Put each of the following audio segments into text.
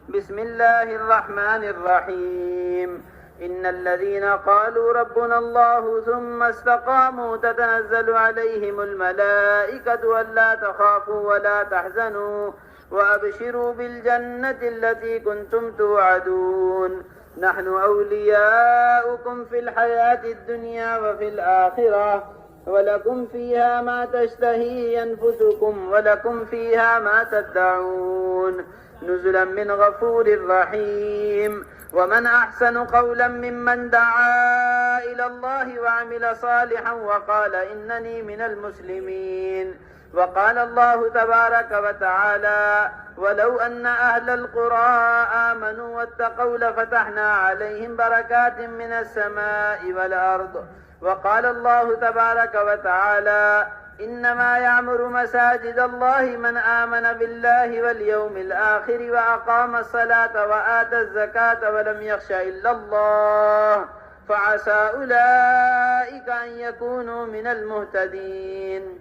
بسم الله الرحمن الرحيم إن الذين قالوا ربنا الله ثم استقاموا تتنزل عليهم الملائكة ألا تخافوا ولا تحزنوا وأبشروا بالجنة التي كنتم توعدون نحن أولياؤكم في الحياة الدنيا وفي الآخرة ولكم فيها ما تشتهي أنفسكم ولكم فيها ما تدعون نزلا من غفور رحيم ومن أحسن قولا ممن دعا إلى الله وعمل صالحا وقال إنني من المسلمين وقال الله تبارك وتعالى ولو أن أهل القرى آمنوا واتقوا لفتحنا عليهم بركات من السماء والأرض وقال الله تبارك وتعالى إنما يعمر مساجد الله من آمن بالله واليوم الآخر وأقام الصلاة وآتى الزكاة ولم يخش إلا الله فعسى أولئك أن يكونوا من المهتدين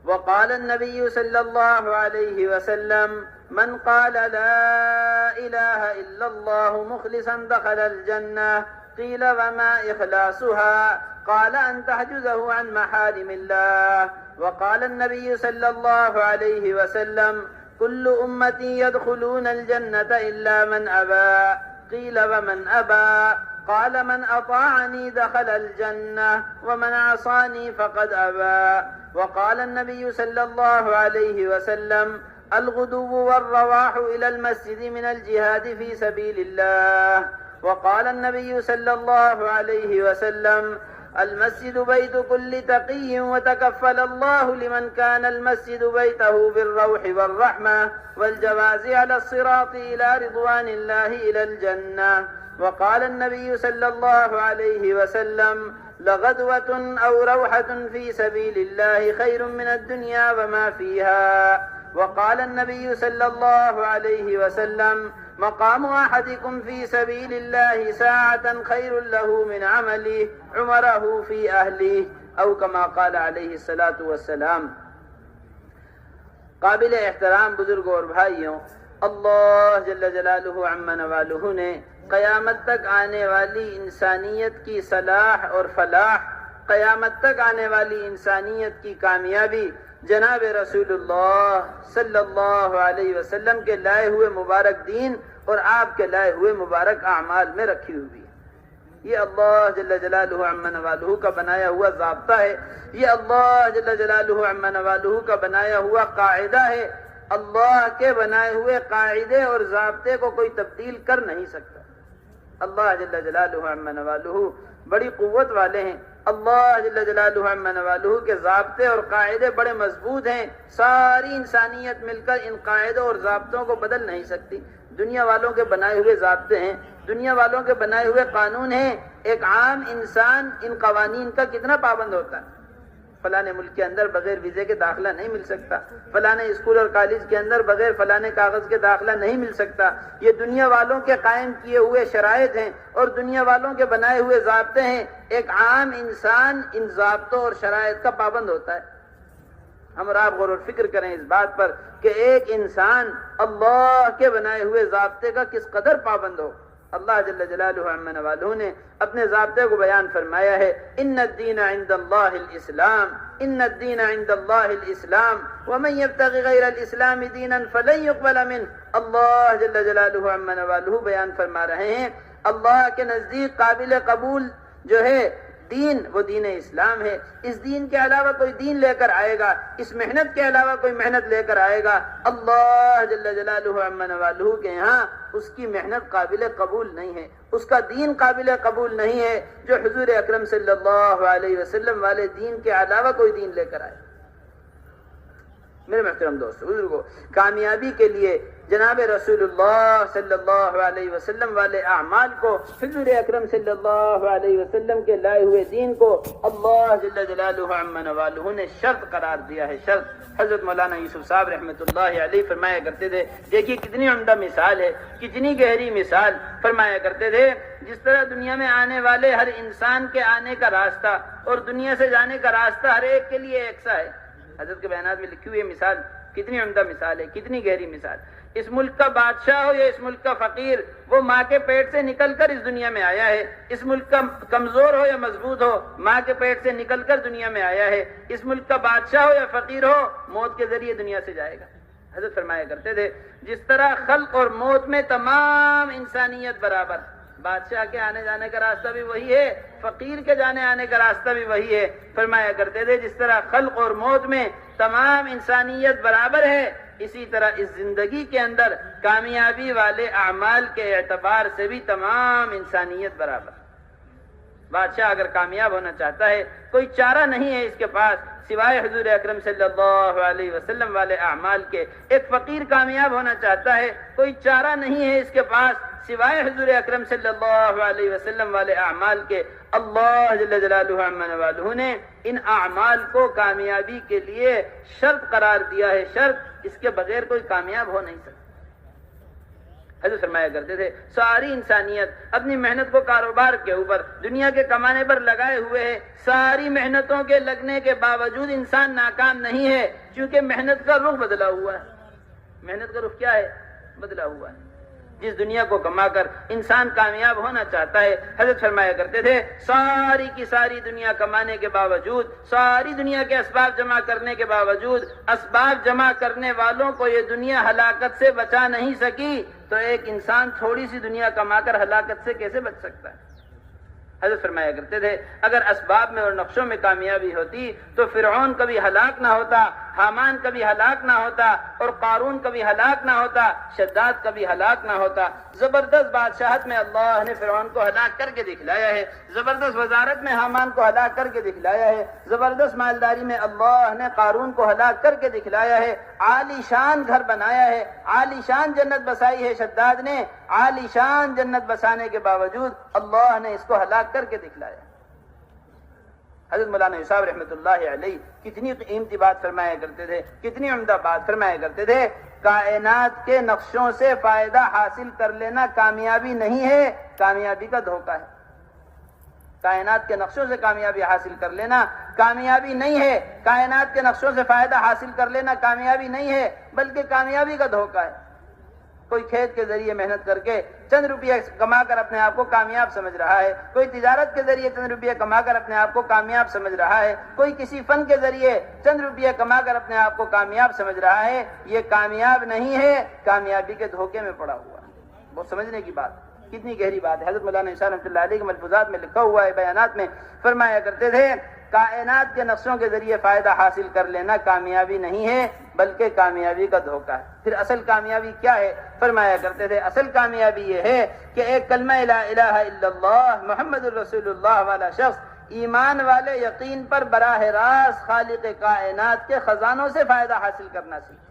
وقال النبي صلى الله عليه وسلم من قال لا إله إلا الله مخلصا دخل الجنة قيل وما إخلاصها قال أن تحجزه عن محارم الله وقال النبي صلى الله عليه وسلم كل أمتي يدخلون الجنة إلا من أبى قيل ومن أبى قال من أطاعني دخل الجنة ومن عصاني فقد أبى وقال النبي صلى الله عليه وسلم الغدو والرواح إلى المسجد من الجهاد في سبيل الله وقال النبي صلى الله عليه وسلم المسجد بيت كل تقي وتكفل الله لمن كان المسجد بيته بالروح والرحمة والجواز على الصراط إلى رضوان الله إلى الجنة وقال النبي صلى الله عليه وسلم لغدوة أو روحة في سبيل الله خير من الدنيا وما فيها وقال النبي صلى الله عليه وسلم مقام أحدكم في سبيل الله ساعة خير له من عمله عمره في أهله أو كما قال عليه الصلاة والسلام. قابل احترام بزرگوں اور بھائیوں، اللہ جل جلالہ عم نوالہ نے قیامت تک آنے والی انسانیت کی صلاح اور فلاح، قیامت تک آنے والی انسانیت کی کامیابی جناب رسول اللہ صلی اللہ علیہ وسلم کے لائے ہوئے مبارک دین اور آپ کے لائے ہوئے مبارک اعمال میں رکھی ہوئی ہے۔ یہ اللہ جل جلالہ عم نوالہ کا بنایا ہوا ضابطہ ہے، یہ اللہ جل جلالہ عم نوالہ کا بنایا ہوا قاعدہ ہے۔ اللہ کے بنائے ہوئے قاعدے اور ضابطے کو کوئی تبدیل کر نہیں سکتا۔ اللہ جل جلالہ عم نوالہ بڑی قوت والے ہیں، اللہ جل جلالہ عم نوالہ کے ضابطے اور قاعدے بڑے مضبوط ہیں، ساری انسانیت مل کر ان قاعدوں اور ضابطوں کو بدل نہیں سکتی۔ دنیا والوں کے بنائے ہوئے ضابطے ہیں، دنیا والوں کے بنائے ہوئے قانون ہیں، ایک عام انسان ان قوانین کا کتنا پابند ہوتا ہے؟ فلانے ملک کے اندر بغیر ویزے کے داخلہ نہیں مل سکتا، فلانے اسکول اور کالج کے اندر بغیر فلانے کاغذ کے داخلہ نہیں مل سکتا۔ یہ دنیا والوں کے قائم کیے ہوئے شرائط ہیں اور دنیا والوں کے بنائے ہوئے ضابطے ہیں، ایک عام انسان ان ضابطوں اور شرائط کا پابند ہوتا ہے۔ ہم اور آپ غور و فکر کریں اس بات پر کہ ایک انسان اللہ کے بنائے ہوئے ضابطے کا کس قدر پابند ہو۔ اللہ جل جلالہ عم نوالہ نے اپنے ضابطے کو بیان فرمایا ہے، ان الدین عند اللہ الاسلام، ان الدین عند اللہ الاسلام ومن یبتغی غیر الاسلام دینا فلن یقبل منہ۔ اللہ جل جلالہ عم نوالہ بیان فرما رہے ہیں اللہ کے نزدیک قابل قبول جو ہے دین وہ دین اسلام ہے۔ اس دین کے علاوہ کوئی دین لے کر آئے گا، اس محنت کے علاوہ کوئی محنت لے کر آئے گا، اللہ جل جلالہ عم نوالہ کے یہاں اس کی محنت قابل قبول نہیں ہے، اس کا دین قابل قبول نہیں ہے جو حضور اکرم صلی اللہ علیہ وسلم والے دین کے علاوہ کوئی دین لے کر آئے۔ میرے محترم دوستو بزرگو، کامیابی کے لیے جناب رسول اللہ صلی اللہ علیہ وسلم والے اعمال کو، حضور اکرم صلی اللہ علیہ وسلم کے لائے ہوئے دین کو اللہ جل جلالہ عم نوالہ نے شرط قرار دیا ہے، شرط۔ حضرت مولانا یوسف صاحب رحمۃ اللہ علیہ فرمایا کرتے تھے، دیکھیے کتنی عمدہ مثال ہے، کتنی گہری مثال۔ فرمایا کرتے تھے جس طرح دنیا میں آنے والے ہر انسان کے آنے کا راستہ اور دنیا سے جانے کا راستہ ہر ایک کے لیے ایک سا ہے۔ حضرت کے بیانات میں لکھی ہوئی مثال کتنی عمدہ مثال ہے، کتنی گہری مثال۔ اس ملک کا بادشاہ ہو یا اس ملک کا فقیر، وہ ماں کے پیٹ سے نکل کر اس دنیا میں آیا ہے۔ اس ملک کا کمزور ہو یا مضبوط ہو، ماں کے پیٹ سے نکل کر دنیا میں آیا ہے۔ اس ملک کا بادشاہ ہو یا فقیر ہو، موت کے ذریعے دنیا سے جائے گا۔ حضرت فرمایا کرتے تھے جس طرح خلق اور موت میں تمام انسانیت برابر، بادشاہ کے آنے جانے کا راستہ بھی وہی ہے، فقیر کے جانے آنے کا راستہ بھی وہی ہے۔ فرمایا کرتے تھے جس طرح خلق اور موت میں تمام انسانیت برابر ہے، اسی طرح اس زندگی کے اندر کامیابی والے اعمال کے اعتبار سے بھی تمام انسانیت برابر۔ بادشاہ اگر کامیاب ہونا چاہتا ہے، کوئی چارہ نہیں ہے اس کے پاس سوائے حضور اکرم صلی اللہ علیہ وسلم والے اعمال کے۔ ایک فقیر کامیاب ہونا چاہتا ہے، کوئی چارہ نہیں ہے اس کے پاس سوائے حضور اکرم صلی اللہ علیہ وسلم والے اعمال کے۔ اللہ جل جلالہ عما نوالہ نے ان اعمال کو کامیابی کے لیے شرط قرار دیا ہے، شرط، اس کے بغیر کوئی کامیاب ہو نہیں سکتا۔ حضرت فرمایا کرتے تھے ساری انسانیت اپنی محنت کو کاروبار کے اوپر، دنیا کے کمانے پر لگائے ہوئے ہے۔ ساری محنتوں کے لگنے کے باوجود انسان ناکام نہیں ہے، کیونکہ محنت کا رخ بدلا ہوا ہے۔ محنت کا رخ کیا ہے؟ بدلا ہوا ہے۔ جس دنیا کو کما کر انسان کامیاب ہونا چاہتا ہے، حضرت فرمایا کرتے تھے ساری کی ساری دنیا کمانے کے باوجود، ساری دنیا کے اسباب جمع کرنے کے باوجود، اسباب جمع کرنے والوں کو یہ دنیا ہلاکت سے بچا نہیں سکی، تو ایک انسان تھوڑی سی دنیا کما کر ہلاکت سے کیسے بچ سکتا ہے؟ حضرت فرمایا کرتے تھے اگر اسباب میں اور نقشوں میں کامیابی ہوتی تو فرعون کبھی ہلاک نہ ہوتا، حامان کبھی ہلاک نہ ہوتا، اور قارون کبھی ہلاک نہ ہوتا، شداد کبھی ہلاک نہ ہوتا۔ زبردست بادشاہت میں اللہ نے فرعون کو ہلاک کر کے دکھلایا ہے، زبردست وزارت میں حامان کو ہلاک کر کے دکھلایا ہے، زبردست مالداری میں اللہ نے قارون کو ہلاک کر کے دکھلایا ہے، عالی شان گھر بنایا ہے، عالی شان جنت بسائی ہے شداد نے، عالی شان جنت بسانے کے باوجود اللہ نے اس کو ہلاک کر کے دکھلایا۔ حضرت مولانا صاحب رحمۃ اللہ علیہ کتنی قیمتی بات فرمایا کرتے تھے، کتنی عمدہ بات فرمایا کرتے تھے، کائنات کے نقشوں سے فائدہ حاصل کر لینا کامیابی نہیں ہے، کامیابی کا دھوکہ ہے۔ کائنات کے نقشوں سے کامیابی حاصل کر لینا کامیابی نہیں ہے، کائنات کے نقشوں سے فائدہ حاصل کر لینا کامیابی نہیں ہے، بلکہ کامیابی کا دھوکہ ہے۔ کوئی کھیت کے ذریعے محنت کر کے چند روپیہ کما کر اپنے آپ کو کامیاب سمجھ رہا ہے، کوئی تجارت کے ذریعے چند روپیہ کما کر اپنے آپ کو کامیاب سمجھ رہا ہے، کوئی کسی فن کے ذریعے چند روپیہ کما کر اپنے آپ کو کامیاب سمجھ رہا ہے، یہ کامیاب نہیں ہے، کامیابی کے دھوکے میں پڑا ہوا ہے۔ بہت سمجھنے کی بات، کتنی گہری بات ہے۔ حضرت مولانا عیسیٰ رحمۃ اللہ علیہ کے ملفوظات میں لکھا ہوا ہے، بیانات میں فرمایا کرتے تھے کائنات کے نقشوں کے ذریعے فائدہ حاصل کر لینا کامیابی نہیں ہے، بلکہ کامیابی کا دھوکہ ہے۔ پھر اصل کامیابی کیا ہے؟ فرمایا کرتے تھے اصل کامیابی یہ ہے کہ ایک کلمہ لا الہ الا اللہ محمد الرسول اللہ والا شخص ایمان والے یقین پر براہ راست خالق کائنات کے خزانوں سے فائدہ حاصل کرنا سیکھے۔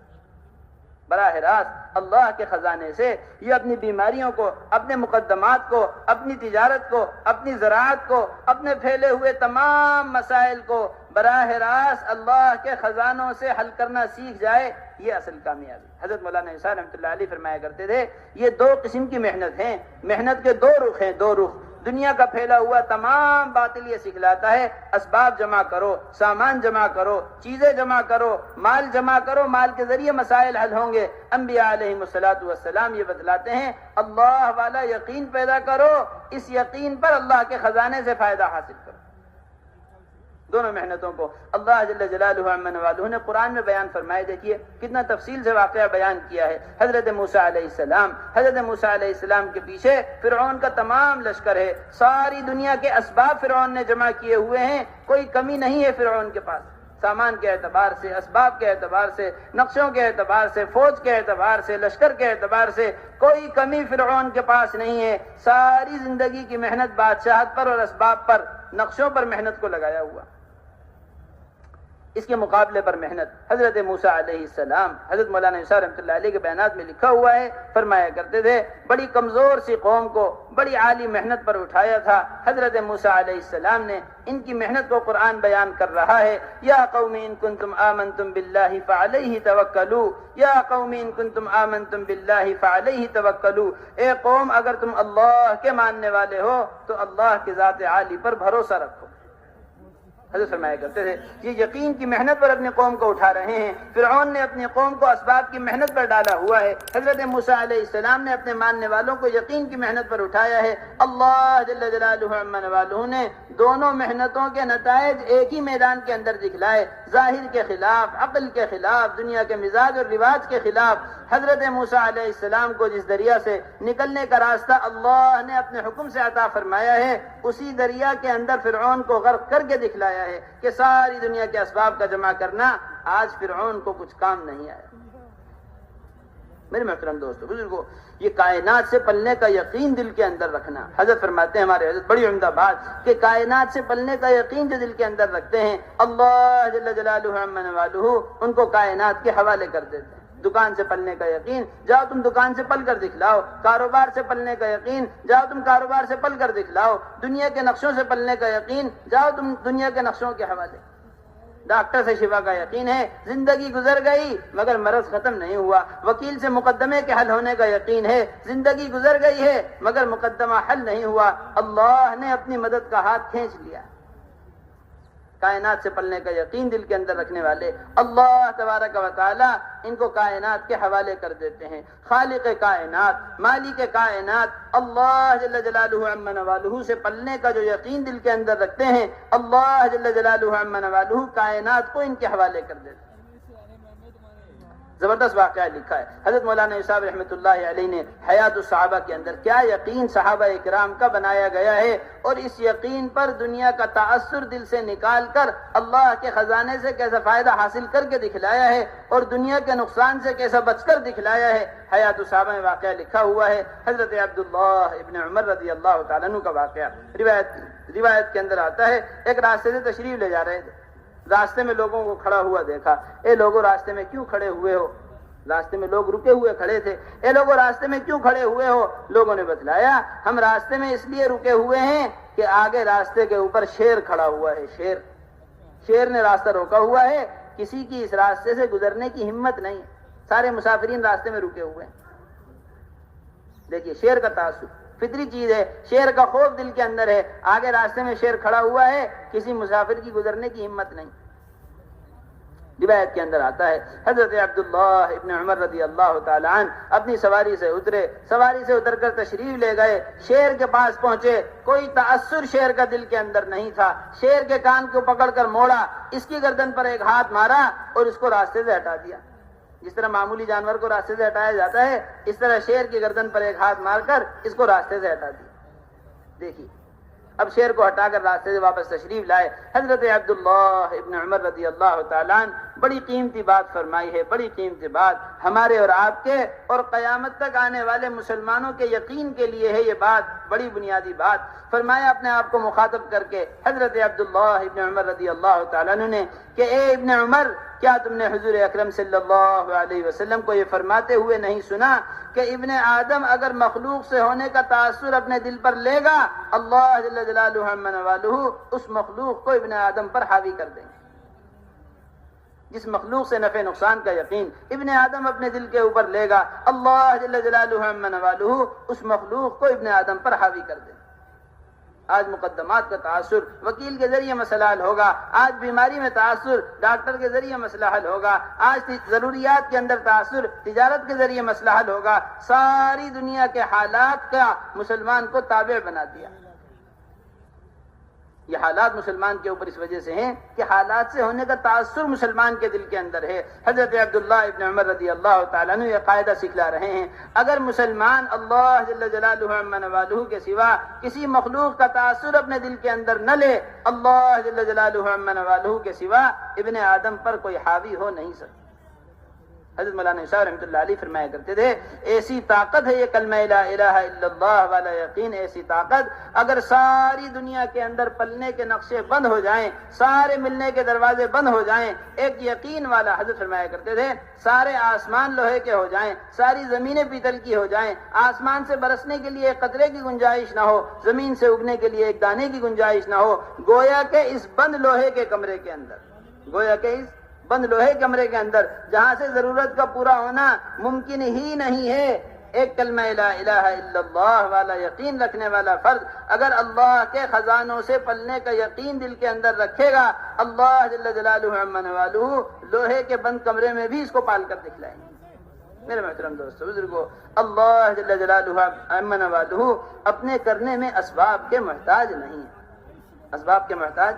براہ راست اللہ کے خزانے سے یہ اپنی بیماریوں کو، اپنے مقدمات کو، اپنی تجارت کو، اپنی زراعت کو، اپنے پھیلے ہوئے تمام مسائل کو براہ راست اللہ کے خزانوں سے حل کرنا سیکھ جائے، یہ اصل کامیابی۔ حضرت مولانا عیسیٰ رحمۃ اللہ علیہ فرمایا کرتے تھے یہ دو قسم کی محنت ہیں، محنت کے دو رخ ہیں، دو رخ۔ دنیا کا پھیلا ہوا تمام باطل یہ سکھلاتا ہے اسباب جمع کرو، سامان جمع کرو، چیزیں جمع کرو، مال جمع کرو، مال کے ذریعے مسائل حل ہوں گے۔ انبیاء علیہم الصلوۃ والسلام یہ بتلاتے ہیں اللہ والا یقین پیدا کرو، اس یقین پر اللہ کے خزانے سے فائدہ حاصل کرو۔ دونوں محنتوں کو اللہ جل جلالہ عما نوالہ نے قرآن میں بیان فرمائے۔ دیکھیے کتنا تفصیل سے واقعہ بیان کیا ہے۔ حضرت موسیٰ علیہ السلام کے پیچھے فرعون کا تمام لشکر ہے، ساری دنیا کے اسباب فرعون نے جمع کیے ہوئے ہیں، کوئی کمی نہیں ہے فرعون کے پاس، سامان کے اعتبار سے، اسباب کے اعتبار سے، نقشوں کے اعتبار سے، فوج کے اعتبار سے، لشکر کے اعتبار سے کوئی کمی فرعون کے پاس نہیں ہے۔ ساری زندگی کی محنت بادشاہت پر اور اسباب پر، نقشوں پر محنت کو لگایا ہوا۔ اس کے مقابلے پر محنت حضرت موسیٰ علیہ السلام، حضرت مولانا عیسیٰ رحمۃ اللہ علیہ کے بیانات میں لکھا ہوا ہے، فرمایا کرتے تھے بڑی کمزور سی قوم کو بڑی عالی محنت پر اٹھایا تھا حضرت موسیٰ علیہ السلام نے۔ ان کی محنت کو قرآن بیان کر رہا ہے، یا قوم ان کنتم آمنتم باللہ فعلیہ توکلوا، یا قوم ان کنتم آمنتم باللہ فعلیہ توکلوا، اے قوم اگر تم اللہ کے ماننے والے ہو تو اللہ کی ذات عالی پر بھروسہ رکھو۔ حضرت فرمایا کرتے تھے یہ یقین کی محنت پر اپنی قوم کو اٹھا رہے ہیں. فرعون نے اپنی قوم کو اسباب کی محنت پر ڈالا ہوا ہے. حضرت موسیٰ علیہ السلام نے اپنے ماننے والوں کو یقین کی محنت پر اٹھایا ہے. اللہ جل جلالہ عما نوالہ نے دونوں محنتوں کے نتائج ایک ہی میدان کے اندر دکھلائے. ظاہر کے خلاف، عقل کے خلاف، دنیا کے مزاج اور رواج کے خلاف. حضرت موسیٰ علیہ السلام کو جس دریا سے نکلنے کا راستہ اللہ نے اپنے حکم سے عطا فرمایا ہے، اسی دریا کے اندر فرعون کو غرق کر کے دکھلایا ہے کہ ساری دنیا کے اسباب کا جمع کرنا آج فرعون کو کچھ کام نہیں آیا. میرے محترم دوستو بزرگو، یہ کائنات سے پلنے کا یقین دل کے اندر رکھنا. حضرت فرماتے ہیں ہمارے حضرت بڑی عمدہ بات کہ کائنات سے پلنے کا یقین جو دل کے اندر رکھتے ہیں اللہ جل جلالہ عما نوالہ ان کو کائنات کے حوالے کر دیتے ہیں. دکان سے پلنے کا یقین، جاؤ تم دکان سے پل کر دکھلاؤ. کاروبار سے پلنے کا یقین، جاؤ تم کاروبار سے پل کر دکھلاؤ. دنیا کے نقشوں سے پلنے کا یقین، جاؤ تم دنیا کے نقشوں کے حوالے. ڈاکٹر سے شفا کا یقین ہے، زندگی گزر گئی مگر مرض ختم نہیں ہوا. وکیل سے مقدمے کے حل ہونے کا یقین ہے، زندگی گزر گئی ہے مگر مقدمہ حل نہیں ہوا. اللہ نے اپنی مدد کا ہاتھ کھینچ لیا. کائنات سے پلنے کا یقین دل کے اندر رکھنے والے اللہ تبارک و تعالی ان کو کائنات کے حوالے کر دیتے ہیں. خالق کائنات، مالک کائنات اللہ جل جلالہ عما نوالہ سے پلنے کا جو یقین دل کے اندر رکھتے ہیں، اللہ جل جلالہ عما نوالہ کائنات کو ان کے حوالے کر دیتے ہیں. زبردست واقعہ لکھا ہے حضرت مولانا صاحب رحمۃ اللہ علیہ نے حیات الصحابہ کے اندر. کیا یقین صحابہ اکرام کا بنایا گیا ہے، اور اس یقین پر دنیا کا تاثر دل سے نکال کر اللہ کے خزانے سے کیسا فائدہ حاصل کر کے دکھلایا ہے، اور دنیا کے نقصان سے کیسا بچ کر دکھلایا ہے. حیات الصحابہ میں واقعہ لکھا ہوا ہے. حضرت عبداللہ ابن عمر رضی اللہ تعالیٰ عنہ کا واقعہ روایت کے اندر آتا ہے. ایک راستے سے تشریف لے جا رہے تھے، راستے میں لوگوں کو کھڑا ہوا دیکھا. اے لوگوں راستے میں کیوں کھڑے ہوئے ہو؟ راستے میں لوگ رکے ہوئے کھڑے تھے. اے لوگوں راستے میں کیوں کھڑے ہوئے ہو؟ لوگوں نے بتلایا ہم راستے میں اس لیے رکے ہوئے ہیں کہ آگے راستے کے اوپر شیر کھڑا ہوا ہے. شیر نے راستہ روکا ہوا ہے، کسی کی اس راستے سے گزرنے کی ہمت نہیں. سارے مسافرین راستے میں رکے ہوئے ہیں. دیکھیے شیر کا تعصب فطری چیز ہے، شیر کا خوف دل کے اندر ہے. آگے راستے میں شیر کھڑا ہوا ہے، کسی مسافر کی گزرنے کی ہمت نہیں. روایت کے اندر آتا ہے حضرت عبداللہ ابن عمر رضی اللہ تعالیٰ عنہ اپنی سواری سے اتر کر تشریف لے گئے. شیر کے پاس پہنچے، کوئی تأثر شیر کا دل کے اندر نہیں تھا. شیر کے کان کو پکڑ کر موڑا، اس کی گردن پر ایک ہاتھ مارا اور اس کو راستے سے ہٹا دیا. جس طرح معمولی جانور کو راستے سے ہٹایا جاتا ہے، اس طرح شیر کی گردن پر ایک ہاتھ مار کر اس کو راستے سے ہٹا دیا. دیکھیے اب شیر کو ہٹا کر راستے سے واپس تشریف لائے. حضرت عبداللہ ابن عمر رضی اللہ تعالیٰ عنہ بڑی قیمتی بات فرمائی ہے، بڑی قیمتی بات ہمارے اور آپ کے اور قیامت تک آنے والے مسلمانوں کے یقین کے لیے ہے. یہ بات بڑی بنیادی بات فرمایا اپنے آپ کو مخاطب کر کے حضرت عبداللہ ابن عمر رضی اللہ تعالیٰ عنہ نے کہ اے ابن عمر، کیا تم نے حضور اکرم صلی اللہ علیہ وسلم کو یہ فرماتے ہوئے نہیں سنا کہ ابن آدم اگر مخلوق سے ہونے کا تاثر اپنے دل پر لے گا، اللہ جل جلالہ عما نوالہ اس مخلوق کو ابن آدم پر حاوی کر دیں گے. جس مخلوق سے نفع نقصان کا یقین ابن آدم اپنے دل کے اوپر لے گا، اللہ جل جلالہ عما نوالہ اس مخلوق کو ابن آدم پر حاوی کر دیں. آج مقدمات کا تاثر وکیل کے ذریعے مسئلہ حل ہوگا، آج بیماری میں تاثر ڈاکٹر کے ذریعے مسئلہ حل ہوگا، آج ضروریات کے اندر تاثر تجارت کے ذریعے مسئلہ حل ہوگا. ساری دنیا کے حالات کا مسلمان کو تابع بنا دیا. یہ حالات مسلمان کے اوپر اس وجہ سے ہیں کہ حالات سے ہونے کا تاثر مسلمان کے دل کے اندر ہے. حضرت عبداللہ ابن عمر رضی اللہ تعالیٰ عنہ یہ قاعدہ سکھلا رہے ہیں، اگر مسلمان اللہ جل جلالہ عما نوالہ کے سوا کسی مخلوق کا تاثر اپنے دل کے اندر نہ لے، اللہ جل جلالہ عما نوالہ کے سوا ابن آدم پر کوئی حاوی ہو نہیں سکتا. حضرت مولانا صاحب رحمۃ اللہ علیہ فرمایا کرتے تھے ایسی طاقت ہے یہ کلمہ لا الہ الا اللہ والا یقین، ایسی طاقت اگر ساری دنیا کے اندر پلنے کے نقشے بند ہو جائیں، سارے ملنے کے دروازے بند ہو جائیں، ایک یقین والا حضرت فرمایا کرتے تھے سارے آسمان لوہے کے ہو جائیں، ساری زمینیں پیتل کی ہو جائیں، آسمان سے برسنے کے لیے ایک قطرے کی گنجائش نہ ہو، زمین سے اگنے کے لیے ایک دانے کی گنجائش نہ ہو، گویا کہ اس بند لوہے کے کمرے کے اندر جہاں سے ضرورت کا پورا ہونا ممکن ہی نہیں ہے، ایک کلمہ لا الہ الا اللہ والا یقین رکھنے والا فرد اگر اللہ کے خزانوں سے پلنے کا یقین دل کے اندر رکھے گا، اللہ جل جلالہ عما نوالہ لوہے کے بند کمرے میں بھی اس کو پال کر دکھلائیں گے۔ میرے محترم دوستو بزرگو، اللہ جل جلالہ عما نوالہ اپنے کرنے میں اسباب کے محتاج نہیں ہے، اسباب کے محتاج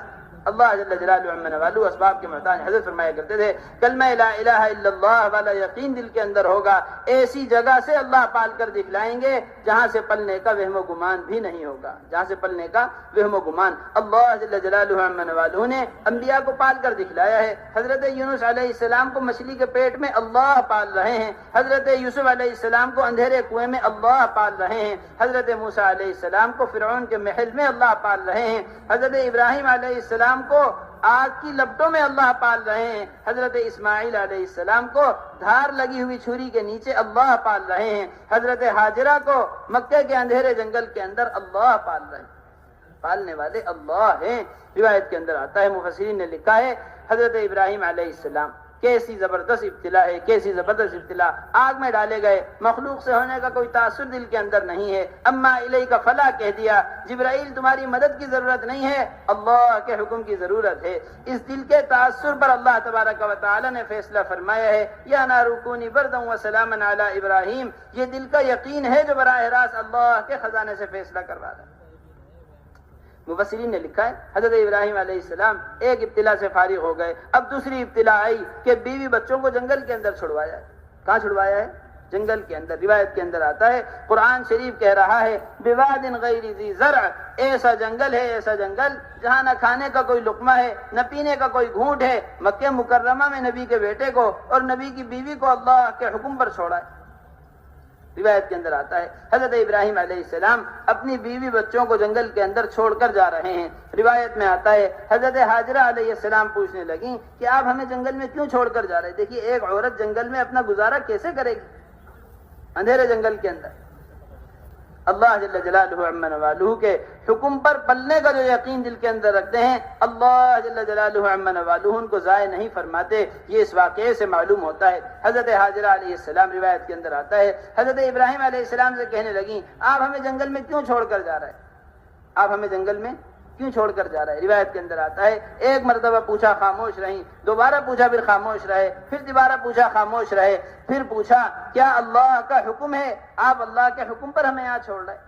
اللہ جل جلالہ عما نوالہ اسباب کے محتاج۔ حضرت فرمایا کرتے تھے کلمہ لا الہ الا اللہ والا یقین دل کے اندر ہوگا، ایسی جگہ سے اللہ پال کر دکھلائیں گے جہاں سے پلنے کا وہم و گمان بھی نہیں ہوگا، جہاں سے پلنے کا وہم و گمان۔ اللہ جل جلالہ عما نوالہ نے انبیاء کو پال کر دکھلایا ہے۔ حضرت یونس علیہ السلام کو مچھلی کے پیٹ میں اللہ پال رہے ہیں، حضرت یوسف علیہ السلام کو اندھیرے کنویں میں اللہ پال رہے ہیں، حضرت موسیٰ علیہ السلام کو فرعون کے محل میں اللہ پال رہے ہیں، حضرت ابراہیم علیہ السلام کو آگ کی لپٹوں میں اللہ پال رہے ہیں، حضرت اسماعیل علیہ السلام کو دھار لگی ہوئی چھری کے نیچے اللہ پال رہے ہیں، حضرت ہاجرہ کو مکے کے اندھیرے جنگل کے اندر اللہ پال رہے ہیں۔ پالنے والے اللہ ہیں۔ روایت کے اندر آتا ہے، مفسرین نے لکھا ہے حضرت ابراہیم علیہ السلام کیسی زبردست ابتلا ہے، کیسی زبردست ابتلا، آگ میں ڈالے گئے، مخلوق سے ہونے کا کوئی تاثر دل کے اندر نہیں ہے، اما الیک فلا کہہ دیا، جبرائیل تمہاری مدد کی ضرورت نہیں ہے، اللہ کے حکم کی ضرورت ہے۔ اس دل کے تاثر پر اللہ تبارک و تعالی نے فیصلہ فرمایا ہے، یا نار کونی بردا وسلاما علی ابراہیم، یہ دل کا یقین ہے جو براہ راست اللہ کے خزانے سے فیصلہ کروا رہا ہے۔ مفسرین نے لکھا ہے حضرت ابراہیم علیہ السلام ایک ابتلا سے فارغ ہو گئے، اب دوسری ابتلا آئی کہ بیوی بچوں کو جنگل کے اندر چھڑوایا ہے۔ کہاں چھڑوایا ہے؟ جنگل کے اندر۔ روایت کے اندر آتا ہے، قرآن شریف کہہ رہا ہے بواد غیر ذی زرع، ایسا جنگل ہے، ایسا جنگل جہاں نہ کھانے کا کوئی لقمہ ہے، نہ پینے کا کوئی گھونٹ ہے۔ مکہ مکرمہ میں نبی کے بیٹے کو اور نبی کی بیوی کو اللہ کے حکم پر چھوڑا ہے۔ روایت کے اندر آتا ہے حضرت ابراہیم علیہ السلام اپنی بیوی بچوں کو جنگل کے اندر چھوڑ کر جا رہے ہیں۔ روایت میں آتا ہے حضرت ہاجرہ علیہ السلام پوچھنے لگیں کہ آپ ہمیں جنگل میں کیوں چھوڑ کر جا رہے ہیں؟ دیکھیے ایک عورت جنگل میں اپنا گزارا کیسے کرے گی اندھیرے جنگل کے اندر؟ اللہ جل جلالہ عما نوالہ کے حکم پر پلنے کا جو یقین دل کے اندر رکھتے ہیں، اللہ جل جلالہ عما نوالہ ان کو ضائع نہیں فرماتے۔ یہ اس واقعے سے معلوم ہوتا ہے۔ حضرت ہاجرہ علیہ السلام روایت کے اندر آتا ہے حضرت ابراہیم علیہ السلام سے کہنے لگیں آپ ہمیں جنگل میں کیوں چھوڑ کر جا رہے ہیں؟ آپ ہمیں جنگل میں کیوں چھوڑ کر جا رہا ہے؟ روایت کے اندر آتا ہے ایک مرتبہ پوچھا خاموش رہیں، دوبارہ پوچھا پھر خاموش رہے، پھر دوبارہ پوچھا خاموش رہے، پھر پوچھا کیا اللہ کا حکم ہے؟ آپ اللہ کے حکم پر ہمیں یہاں چھوڑ رہے ہیں؟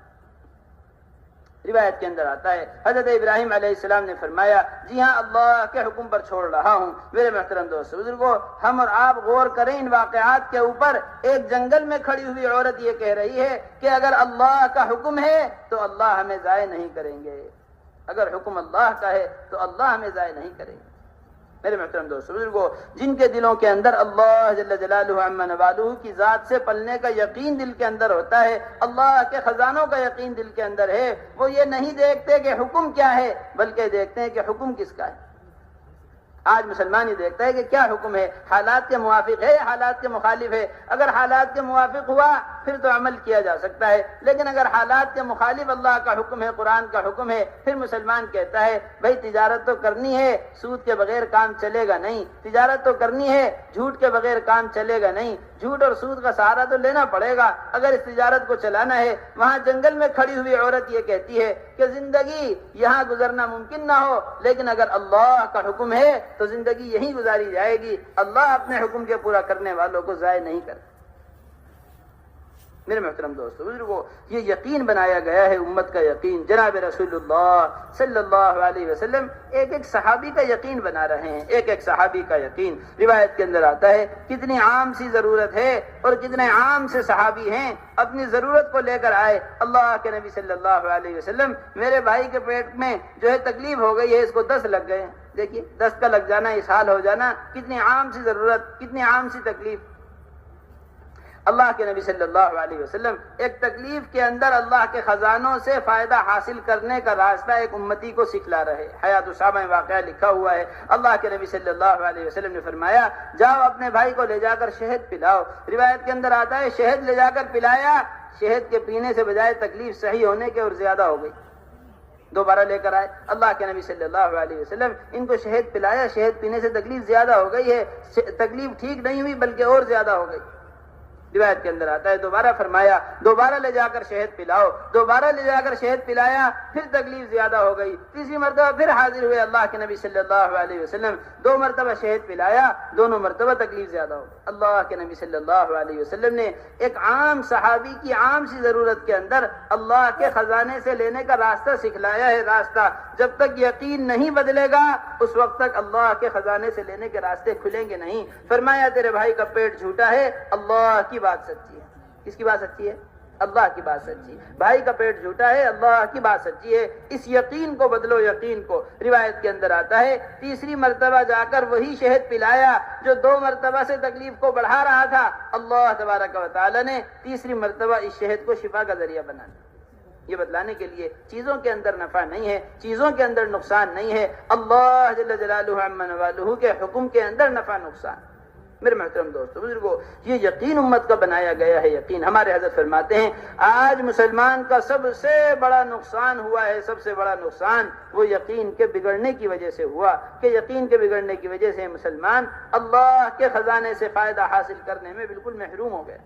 روایت کے اندر آتا ہے حضرت ابراہیم علیہ السلام نے فرمایا جی ہاں اللہ کے حکم پر چھوڑ رہا ہوں۔ میرے محترم دوستو بزرگو، ہم اور آپ غور کریں ان واقعات کے اوپر۔ ایک جنگل میں کھڑی ہوئی عورت یہ کہہ رہی ہے کہ اگر اللہ کا حکم ہے تو اللہ ہمیں ضائع نہیں کریں گے، اگر حکم اللہ کا ہے تو اللہ ہمیں ضائع نہیں کریں گے۔ میرے محترم دوستو بزرگو، جن کے دلوں کے اندر اللہ جل جلالہ عما نوالہ کی ذات سے پلنے کا یقین دل کے اندر ہوتا ہے، اللہ کے خزانوں کا یقین دل کے اندر ہے، وہ یہ نہیں دیکھتے کہ حکم کیا ہے بلکہ دیکھتے ہیں کہ حکم کس کا ہے۔ آج مسلمان ہی دیکھتا ہے کہ کیا حکم ہے، حالات کے موافق ہے یا حالات کے مخالف ہے۔ اگر حالات کے موافق ہوا پھر تو عمل کیا جا سکتا ہے، لیکن اگر حالات کے مخالف اللہ کا حکم ہے، قرآن کا حکم ہے، پھر مسلمان کہتا ہے بھائی تجارت تو کرنی ہے، سود کے بغیر کام چلے گا نہیں، تجارت تو کرنی ہے، جھوٹ کے بغیر کام چلے گا نہیں، جھوٹ اور سود کا سہارا تو لینا پڑے گا اگر اس تجارت کو چلانا ہے۔ وہاں جنگل میں کھڑی ہوئی عورت یہ کہتی ہے کہ زندگی یہاں گزرنا ممکن نہ ہو، لیکن اگر اللہ کا حکم ہے تو زندگی یہیں گزاری جائے گی۔ اللہ اپنے حکم کے پورا کرنے والوں کو ضائع نہیں کرتا۔ میرے محترم دوستو بزرگو، یہ یقین بنایا گیا ہے امت کا یقین۔ جناب رسول اللہ صلی اللہ علیہ وسلم ایک ایک صحابی کا یقین بنا رہے ہیں، ایک ایک صحابی کا یقین۔ روایت کے اندر آتا ہے کتنی عام سی ضرورت ہے اور کتنے عام سے صحابی ہیں اپنی ضرورت کو لے کر آئے اللہ کے نبی صلی اللہ علیہ وسلم، میرے بھائی کے پیٹ میں جو ہے تکلیف ہو گئی ہے، اس کو 10 لگ گئے ہیں۔ دیکھیے 10 کا لگ جانا، اسہال ہو جانا، کتنی عام سی ضرورت، کتنی عام سی تکلیف۔ اللہ کے نبی صلی اللہ علیہ وسلم ایک تکلیف کے اندر اللہ کے خزانوں سے فائدہ حاصل کرنے کا راستہ ایک امتی کو سکھلا رہے۔ حیات الصحابہ میں واقعہ لکھا ہوا ہے، اللہ کے نبی صلی اللہ علیہ وسلم نے فرمایا جاؤ اپنے بھائی کو لے جا کر شہد پلاؤ۔ روایت کے اندر آتا ہے شہد لے جا کر پلایا، شہد کے پینے سے بجائے تکلیف صحیح ہونے کے اور زیادہ ہو گئی۔ دوبارہ لے کر آئے اللہ کے نبی صلی اللہ علیہ وسلم، ان کو شہد پلایا، شہد پینے سے تکلیف زیادہ ہو گئی ہے، تکلیف ٹھیک نہیں ہوئی بلکہ اور زیادہ ہو گئی۔ روایت کے اندر آتا ہے دوبارہ فرمایا دوبارہ لے جا کر شہد پلاؤ، دوبارہ لے جا کر شہد پلایا، پھر تکلیف زیادہ ہو گئی، تیسری مرتبہ پھر حاضر ہوئے اللہ کے نبی صلی اللہ علیہ وسلم، 2 مرتبہ شہد پلایا، دونوں مرتبہ تکلیف زیادہ ہو گئی۔ اللہ کے نبی صلی اللہ علیہ وسلم نے ایک عام صحابی کی عام سی ضرورت کے اندر اللہ کے خزانے سے لینے کا راستہ سکھلایا ہے، راستہ جب تک یقین نہیں بدلے گا اس وقت تک اللہ کے خزانے سے لینے کے راستے کھلیں گے نہیں۔ فرمایا تیرے بھائی کا پیٹ جھوٹا ہے، اللہ کی بات سچی ہے۔ کس کی بات سچی ہے؟ اللہ کی بات سچی ہے۔ بھائی کا پیٹ جھوٹا ہے، اللہ کی بات سچی ہے، اس یقین کو بدلو، یقین کو۔ روایت کے اندر آتا ہے تیسری مرتبہ جا کر وہی شہد پلایا جو 2 مرتبہ سے تکلیف کو بڑھا رہا تھا، اللہ تبارک و تعالی نے تیسری مرتبہ اس شہد کو شفا کا ذریعہ بنا دیا۔ یہ بتلانے کے لیے چیزوں کے اندر نفع نہیں ہے، چیزوں کے اندر نقصان نہیں ہے، اللہ جل جلالہ عما نوالہ کے حکم کے اندر نفع نقصان۔ میرے محترم دوستو بزرگو، یہ یقین امت کا بنایا گیا ہے یقین۔ ہمارے حضرت فرماتے ہیں آج مسلمان کا سب سے بڑا نقصان ہوا ہے، سب سے بڑا نقصان وہ یقین کے بگڑنے کی وجہ سے ہوا کہ یقین کے بگڑنے کی وجہ سے مسلمان اللہ کے خزانے سے فائدہ حاصل کرنے میں بالکل محروم ہو گئے۔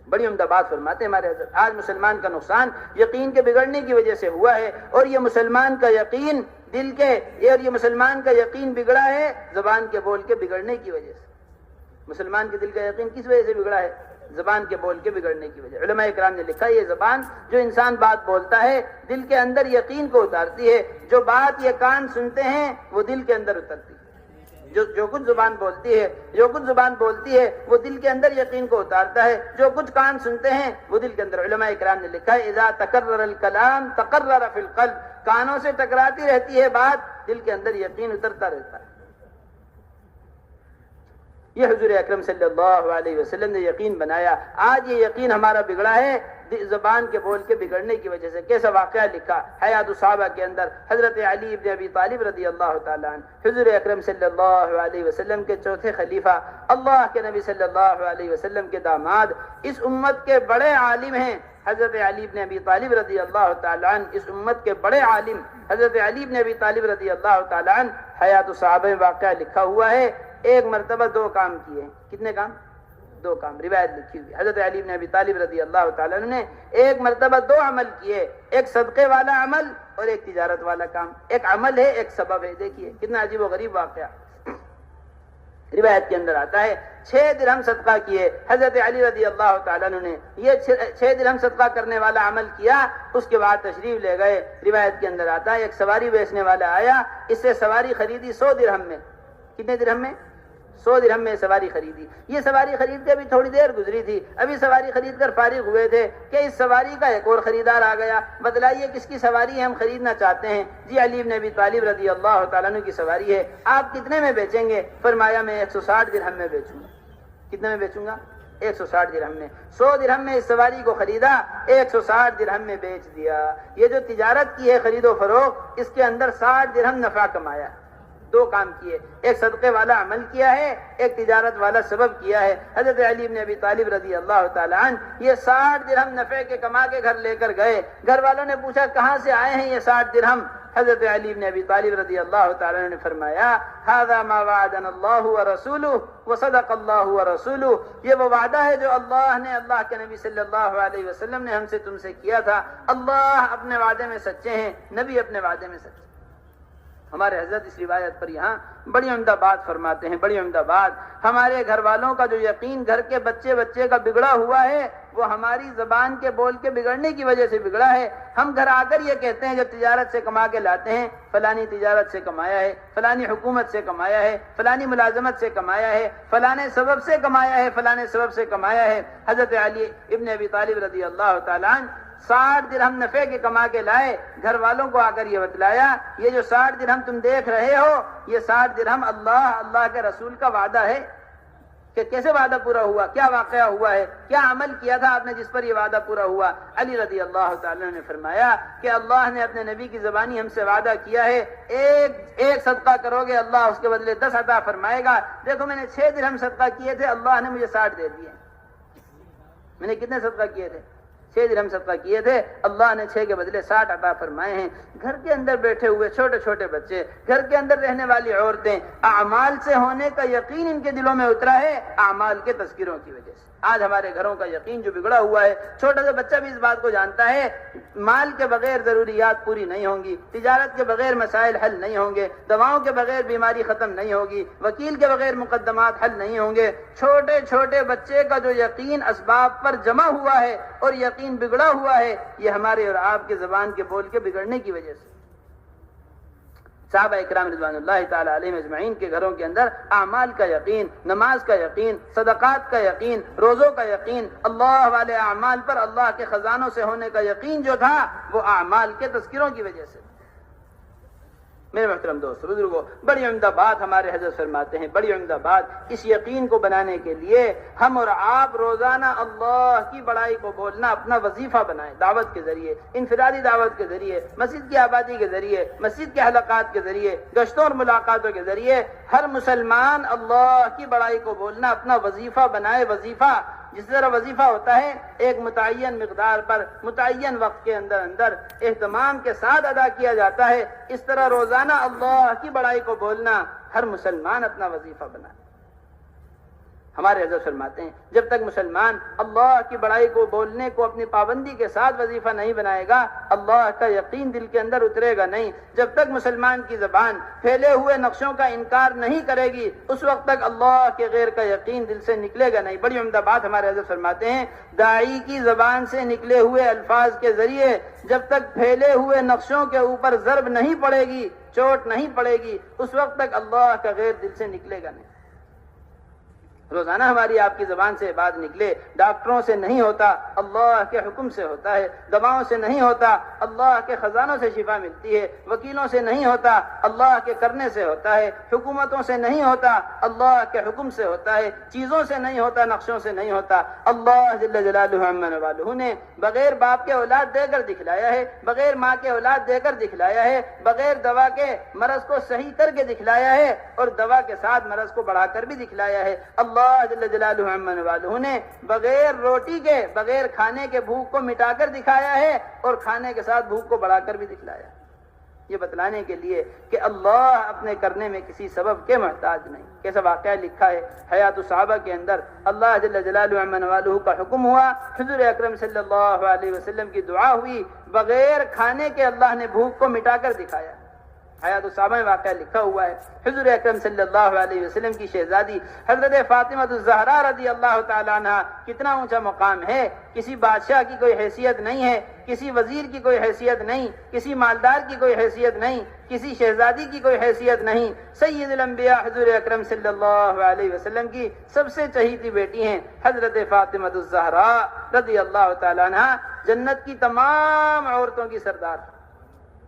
بڑی عمدہ بات فرماتے ہیں ہمارے حضرت، آج مسلمان کا نقصان یقین کے بگڑنے کی وجہ سے ہوا ہے، اور یہ مسلمان کا یقین دل کے، اور یہ مسلمان کا یقین بگڑا ہے زبان کے بول کے بگڑنے کی وجہ سے۔ مسلمان کے دل کا یقین کس وجہ سے بگڑا ہے؟ زبان کے بول کے بگڑنے کی وجہ۔ علماء کرام نے لکھا یہ زبان جو انسان بات بولتا ہے دل کے اندر یقین کو اتارتی ہے، جو بات یہ کان سنتے ہیں وہ دل کے اندر اترتی ہے۔ جو کچھ زبان بولتی ہے وہ دل کے اندر یقین کو اتارتا ہے، جو کچھ کان سنتے ہیں وہ دل کے اندر۔ علماء کرام نے لکھا ہے اذا تکرر الکلام تقرر فی القلب، کانوں سے ٹکراتی رہتی ہے بات، دل کے اندر یقین اترتا رہتا ہے۔ یہ حضور اکرم صلی اللہ علیہ وسلم نے یقین بنایا۔ آج یہ یقین ہمارا بگڑا ہے زبان کے بول کے بگڑنے کی وجہ سے۔ کیسا واقعہ لکھا حیات الصحابہ کے اندر، حضرت علی ابن ابی طالب رضی اللہ تعالیٰ عنہ، حضور اکرم صلی اللہ علیہ وسلم کے چوتھے خلیفہ، اللہ کے نبی صلی اللہ علیہ وسلم کے داماد، اس امت کے بڑے عالم ہیں حضرت علی ابن ابی طالب رضی اللہ تعالیٰ عنہ، اس امت کے بڑے عالم حضرت علی ابن ابی طالب رضی اللہ تعالیٰ عنہ۔ حیات الصحابہ میں واقعہ لکھا ہوا ہے، ایک مرتبہ 2 کام کیے۔ کتنے کام؟ 2 کام، روایت لکھی ہوئی۔ حضرت علی بن ابی طالب رضی اللہ تعالیٰ عنہ نے ایک مرتبہ 2 عمل کیے، ایک صدقے والا عمل اور ایک تجارت والا کام۔ ایک عمل ہے، ایک سبب ہے۔ دیکھیے کتنا عجیب و غریب واقعہ۔ روایت کے اندر آتا ہے 6 درہم صدقہ کیے حضرت علی رضی اللہ تعالیٰ عنہ نے۔ یہ 6 درہم صدقہ کرنے والا عمل کیا، اس کے بعد تشریف لے گئے۔ روایت کے اندر آتا ہے ایک سواری بیچنے والا آیا، اس سے سواری خریدی 100 درہم میں۔ کتنے درہم میں؟ 100 درہم میں سواری خریدی۔ یہ سواری خرید کے ابھی تھوڑی دیر گزری تھی، ابھی سواری خرید کر فارغ ہوئے تھے کہ اس سواری کا ایک اور خریدار آ گیا۔ بتلائیے کس کی سواری ہے ہم خریدنا چاہتے ہیں؟ جی علی بن ابی طالب رضی اللہ تعالیٰ عنہ کی سواری ہے، آپ کتنے میں بیچیں گے؟ فرمایا میں 160 درہم میں بیچوں گا۔ کتنے میں بیچوں گا؟ 160 درہم میں۔ 100 درہم میں اس سواری کو خریدا، 160 درہم میں بیچ دیا۔ یہ جو تجارت کی ہے خرید و فروخت، اس کے اندر 60 درہم نفع کمایا۔ 2 کام کیے، ایک صدقے والا عمل کیا ہے، ایک تجارت والا سبب کیا ہے۔ حضرت علی بن ابی طالب رضی اللہ تعالیٰ عنہ یہ 60 درہم نفع کے کما کے گھر لے کر گئے۔ گھر والوں نے پوچھا کہاں سے آئے ہیں یہ 60 درہم؟ حضرت علی بن ابی طالب رضی اللہ تعالیٰ عنہ نے فرمایا ھذا ما وعدنا اللہ ورسولہ وصدق اللہ ورسولہ، یہ وہ وعدہ ہے جو اللہ نے، اللہ کے نبی صلی اللہ علیہ وسلم نے ہم سے تم سے کیا تھا۔ اللہ اپنے وعدے میں سچے ہیں، نبی اپنے وعدے میں سچے۔ ہمارے حضرت اس روایت پر یہاں بڑی عمدہ بات فرماتے ہیں، بڑی عمدہ بات۔ ہمارے گھر والوں کا جو یقین گھر کے بچے کا بگڑا ہوا ہے وہ ہماری زبان کے بول کے بگڑنے کی وجہ سے بگڑا ہے۔ ہم گھر آ کر یہ کہتے ہیں جب تجارت سے کما کے لاتے ہیں فلانی تجارت سے کمایا ہے، فلانی حکومت سے کمایا ہے، فلانی ملازمت سے کمایا ہے، فلانے سبب سے کمایا ہے، فلانے سبب سے کمایا ہے۔ حضرت علی ابن ابی طالب رضی اللہ تعالیٰ عنہ 60 درہم نفع کے کما کے لائے، گھر والوں کو آ کر یہ بتلایا یہ جو 60 درہم تم دیکھ رہے ہو یہ 60 درہم اللہ کے رسول کا وعدہ ہے۔ کہ کیسے وعدہ پورا ہوا، کیا واقعہ ہوا ہے، کیا عمل کیا تھا آپ نے جس پر یہ وعدہ پورا ہوا؟ علی رضی اللہ تعالیٰ نے فرمایا کہ اللہ نے اپنے نبی کی زبانی ہم سے وعدہ کیا ہے ایک صدقہ کرو گے اللہ اس کے بدلے 10 عطا فرمائے گا۔ دیکھو میں نے 6 درہم صدقہ کیے تھے، اللہ نے مجھے 60 دے دیے۔ میں نے کتنے صدقہ کیے تھے؟ 6 درہم صدقہ کیے تھے، اللہ نے 6 کے بدلے 60 عطا فرمائے ہیں۔ گھر کے اندر بیٹھے ہوئے چھوٹے چھوٹے بچے، گھر کے اندر رہنے والی عورتیں، اعمال سے ہونے کا یقین ان کے دلوں میں اترا ہے اعمال کے تذکروں کی وجہ سے۔ آج ہمارے گھروں کا یقین جو بگڑا ہوا ہے، چھوٹا سا بچہ بھی اس بات کو جانتا ہے مال کے بغیر ضروریات پوری نہیں ہوں گی، تجارت کے بغیر مسائل حل نہیں ہوں گے، دواؤں کے بغیر بیماری ختم نہیں ہوگی، وکیل کے بغیر مقدمات حل نہیں ہوں گے۔ چھوٹے چھوٹے بچے کا جو یقین اسباب پر جمع ہوا ہے اور یقین بگڑا ہوا ہے، یہ ہمارے اور آپ کے زبان کے بول کے بگڑنے کی وجہ سے۔ صحابہ اکرام رضوان اللہ تعالی علیہم اجمعین کے گھروں کے اندر اعمال کا یقین، نماز کا یقین، صدقات کا یقین، روزوں کا یقین، اللہ والے اعمال پر اللہ کے خزانوں سے ہونے کا یقین جو تھا وہ اعمال کے تذکروں کی وجہ سے۔ میرے محترم دوست بزرگوں، بڑی عمدہ بات ہمارے حضرت فرماتے ہیں، بڑی عمدہ بات۔ اس یقین کو بنانے کے لیے ہم اور آپ روزانہ اللہ کی بڑائی کو بولنا اپنا وظیفہ بنائیں، دعوت کے ذریعے، انفرادی دعوت کے ذریعے، مسجد کی آبادی کے ذریعے، مسجد کے حلقات کے ذریعے، گشتوں اور ملاقاتوں کے ذریعے ہر مسلمان اللہ کی بڑائی کو بولنا اپنا وظیفہ بنائے۔ وظیفہ جس طرح وظیفہ ہوتا ہے ایک متعین مقدار پر متعین وقت کے اندر اندر اہتمام کے ساتھ ادا کیا جاتا ہے، اس طرح روزانہ اللہ کی بڑائی کو بولنا ہر مسلمان اپنا وظیفہ بنائے۔ ہمارے حضرت فرماتے ہیں جب تک مسلمان اللہ کی بڑائی کو بولنے کو اپنی پابندی کے ساتھ وظیفہ نہیں بنائے گا، اللہ کا یقین دل کے اندر اترے گا نہیں۔ جب تک مسلمان کی زبان پھیلے ہوئے نقشوں کا انکار نہیں کرے گی، اس وقت تک اللہ کے غیر کا یقین دل سے نکلے گا نہیں۔ بڑی عمدہ بات ہمارے حضرت فرماتے ہیں، داعی کی زبان سے نکلے ہوئے الفاظ کے ذریعے جب تک پھیلے ہوئے نقشوں کے اوپر ضرب نہیں پڑے گی، چوٹ نہیں پڑے گی، اس وقت تک اللہ کا غیر دل سے نکلے گا نہیں۔ روزانہ ہماری آپ کی زبان سے بات نکلے، ڈاکٹروں سے نہیں ہوتا، اللہ کے حکم سے ہوتا ہے، دواؤں سے نہیں ہوتا، اللہ کے خزانوں سے شفا ملتی ہے، وکیلوں سے نہیں ہوتا، اللہ کے کرنے سے ہوتا ہے، حکومتوں سے نہیں ہوتا، اللہ کے حکم سے ہوتا ہے، چیزوں سے نہیں ہوتا، نقشوں سے نہیں ہوتا۔ اللہ جل جلالہ عما والہ نے بغیر باپ کے اولاد دے کر دکھلایا ہے، بغیر ماں کے اولاد دے کر دکھلایا ہے، بغیر دوا کے مرض کو صحیح کر کے دکھلایا ہے اور دوا کے ساتھ مرض کو بڑھا کر بھی دکھلایا ہے۔ اللہ جل جلالہ عما والہ نے بغیر روٹی کے، بغیر کھانے کے بھوک کو مٹا کر دکھایا ہے اور کھانے کے ساتھ بھوک کو بڑھا کر بھی دکھلایا، یہ بتلانے کے لیے کہ اللہ اپنے کرنے میں کسی سبب کے محتاج نہیں۔ کیسا واقعہ لکھا ہے حیات الصحابہ کے اندر، اللہ جل جلالہ عما والہ کا حکم ہوا، حضور اکرم صلی اللہ علیہ وسلم کی دعا ہوئی، بغیر کھانے کے اللہ نے بھوک کو مٹا کر دکھایا۔ حیات الصحابہ میں واقعہ لکھا ہوا ہے، حضور اکرم صلی اللہ علیہ وسلم کی شہزادی حضرت فاطمہ الزہرا رضی اللہ تعالیٰ عنہ، کتنا اونچا مقام ہے، کسی بادشاہ کی کوئی حیثیت نہیں ہے، کسی وزیر کی کوئی حیثیت نہیں، کسی مالدار کی کوئی حیثیت نہیں، کسی شہزادی کی کوئی حیثیت نہیں، سید الانبیاء حضور اکرم صلی اللہ علیہ وسلم کی سب سے چہیتی بیٹی ہیں حضرت فاطمہ الزہرا رضی اللہ تعالیٰ عنہ، جنت کی تمام عورتوں کی سردار،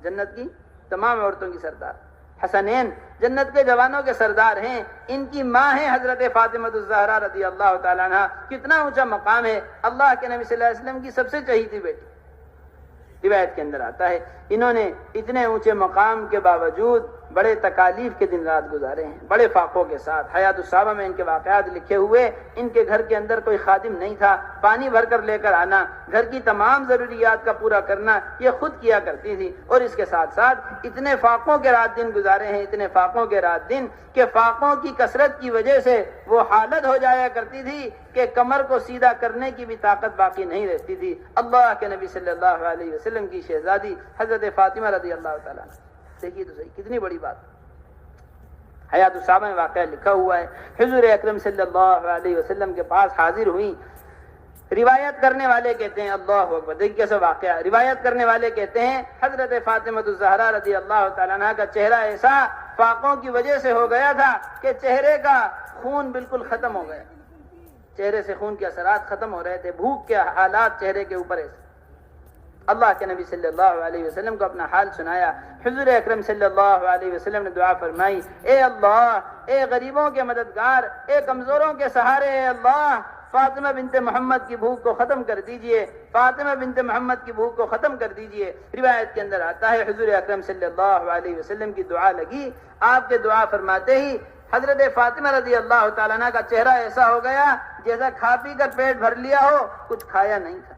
جنت کی تمام عورتوں کی سردار، حسنین جنت کے جوانوں کے سردار ہیں، ان کی ماں ہیں حضرت فاطمہ الزہرا رضی اللہ تعالیٰ عنہ۔ کتنا اونچا مقام ہے، اللہ کے نبی صلی اللہ علیہ وسلم کی سب سے چہیتی بیٹی۔ روایت کے اندر آتا ہے انہوں نے اتنے اونچے مقام کے باوجود بڑے تکالیف کے دن رات گزارے ہیں، بڑے فاقوں کے ساتھ۔ حیات الصحابہ میں ان کے واقعات لکھے ہوئے، ان کے گھر کے اندر کوئی خادم نہیں تھا، پانی بھر کر لے کر آنا، گھر کی تمام ضروریات کا پورا کرنا یہ خود کیا کرتی تھی، اور اس کے ساتھ ساتھ اتنے فاقوں کے رات دن گزارے ہیں، اتنے فاقوں کے رات دن کہ فاقوں کی کثرت کی وجہ سے وہ حالت ہو جایا کرتی تھی کہ کمر کو سیدھا کرنے کی بھی طاقت باقی نہیں رہتی تھی۔ اللہ کے نبی صلی اللہ علیہ وسلم کی شہزادی حضرت فاطمہ رضی اللہ تعالیٰ عنہ، دیکھیے تو صحیح کتنی بڑی بات۔ حیات الصحابہ میں واقعہ لکھا ہوا ہے، حضور اکرم صلی اللہ علیہ وسلم کے پاس حاضر ہوئی، روایت کرنے والے کہتے ہیں اللہ اکبر، دیکھیے کیسا واقعہ، روایت کرنے والے کہتے ہیں حضرت فاطمہ الزہرا رضی اللہ تعالیٰ عنہ کا چہرہ ایسا فاقوں کی وجہ سے ہو گیا تھا کہ چہرے کا خون بالکل ختم ہو گیا، چہرے سے خون کے اثرات ختم ہو رہے تھے، بھوک کے حالات چہرے کے اوپر ایسے۔ اللہ کے نبی صلی اللہ علیہ وسلم کو اپنا حال سنایا، حضور اکرم صلی اللہ علیہ وسلم نے دعا فرمائی، اے اللہ، اے غریبوں کے مددگار، اے کمزوروں کے سہارے، اے اللہ، فاطمہ بنت محمد کی بھوک کو ختم کر دیجئے، فاطمہ بنت محمد کی بھوک کو ختم کر دیجئے۔ روایت کے اندر آتا ہے حضور اکرم صلی اللہ علیہ وسلم کی دعا لگی، آپ کے دعا فرماتے ہی حضرت فاطمہ رضی اللہ تعالیٰ عنہ کا چہرہ ایسا ہو گیا جیسا کھا پی کر پیٹ بھر لیا ہو، کچھ کھایا نہیں تھا۔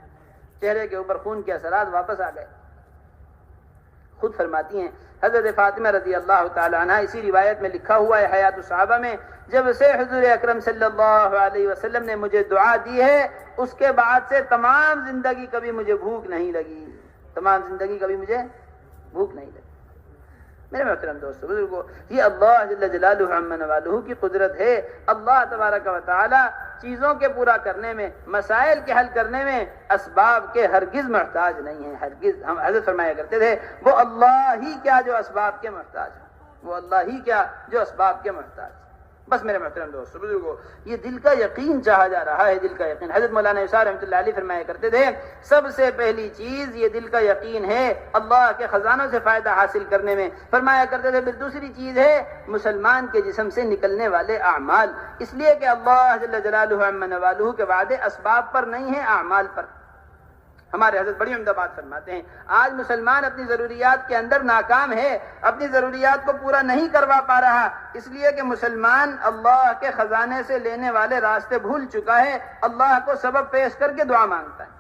چہرے کے اوپر خون کے اثرات واپس آ گئے. خود فرماتی ہیں حضرت فاطمہ رضی اللہ تعالی عنہ، اسی روایت میں لکھا ہوا ہے حیات الصحابہ میں، جب سے حضور اکرم صلی اللہ علیہ وسلم نے مجھے دعا دی ہے اس کے بعد سے تمام زندگی کبھی مجھے بھوک نہیں لگی، تمام زندگی کبھی مجھے بھوک نہیں لگی. میرے محترم دوستو بزرگو، یہ اللہ جل جلالہ عم نوالہ کی قدرت ہے. اللہ تبارک و تعالی چیزوں کے پورا کرنے میں، مسائل کے حل کرنے میں اسباب کے ہرگز محتاج نہیں ہیں، ہرگز. ہم حضرت فرمایا کرتے تھے وہ اللہ ہی کیا جو اسباب کے محتاج ہیں، وہ اللہ ہی کیا جو اسباب کے محتاج. بس میرے محترم دوستو بزرگو، یہ دل کا یقین چاہا جا رہا ہے، دل کا یقین. حضرت مولانا یسار رحمۃ اللہ علیہ فرمایا کرتے تھے سب سے پہلی چیز یہ دل کا یقین ہے اللہ کے خزانوں سے فائدہ حاصل کرنے میں. فرمایا کرتے تھے پھر دوسری چیز ہے مسلمان کے جسم سے نکلنے والے اعمال، اس لیے کہ اللہ جل جلالہ عم نوالہ کے وعدے اسباب پر نہیں ہیں، اعمال پر. ہمارے حضرت بڑی عمدہ بات فرماتے ہیں آج مسلمان اپنی ضروریات کے اندر ناکام ہے، اپنی ضروریات کو پورا نہیں کروا پا رہا، اس لیے کہ مسلمان اللہ کے خزانے سے لینے والے راستے بھول چکا ہے. اللہ کو سبب پیش کر کے دعا مانگتا ہے،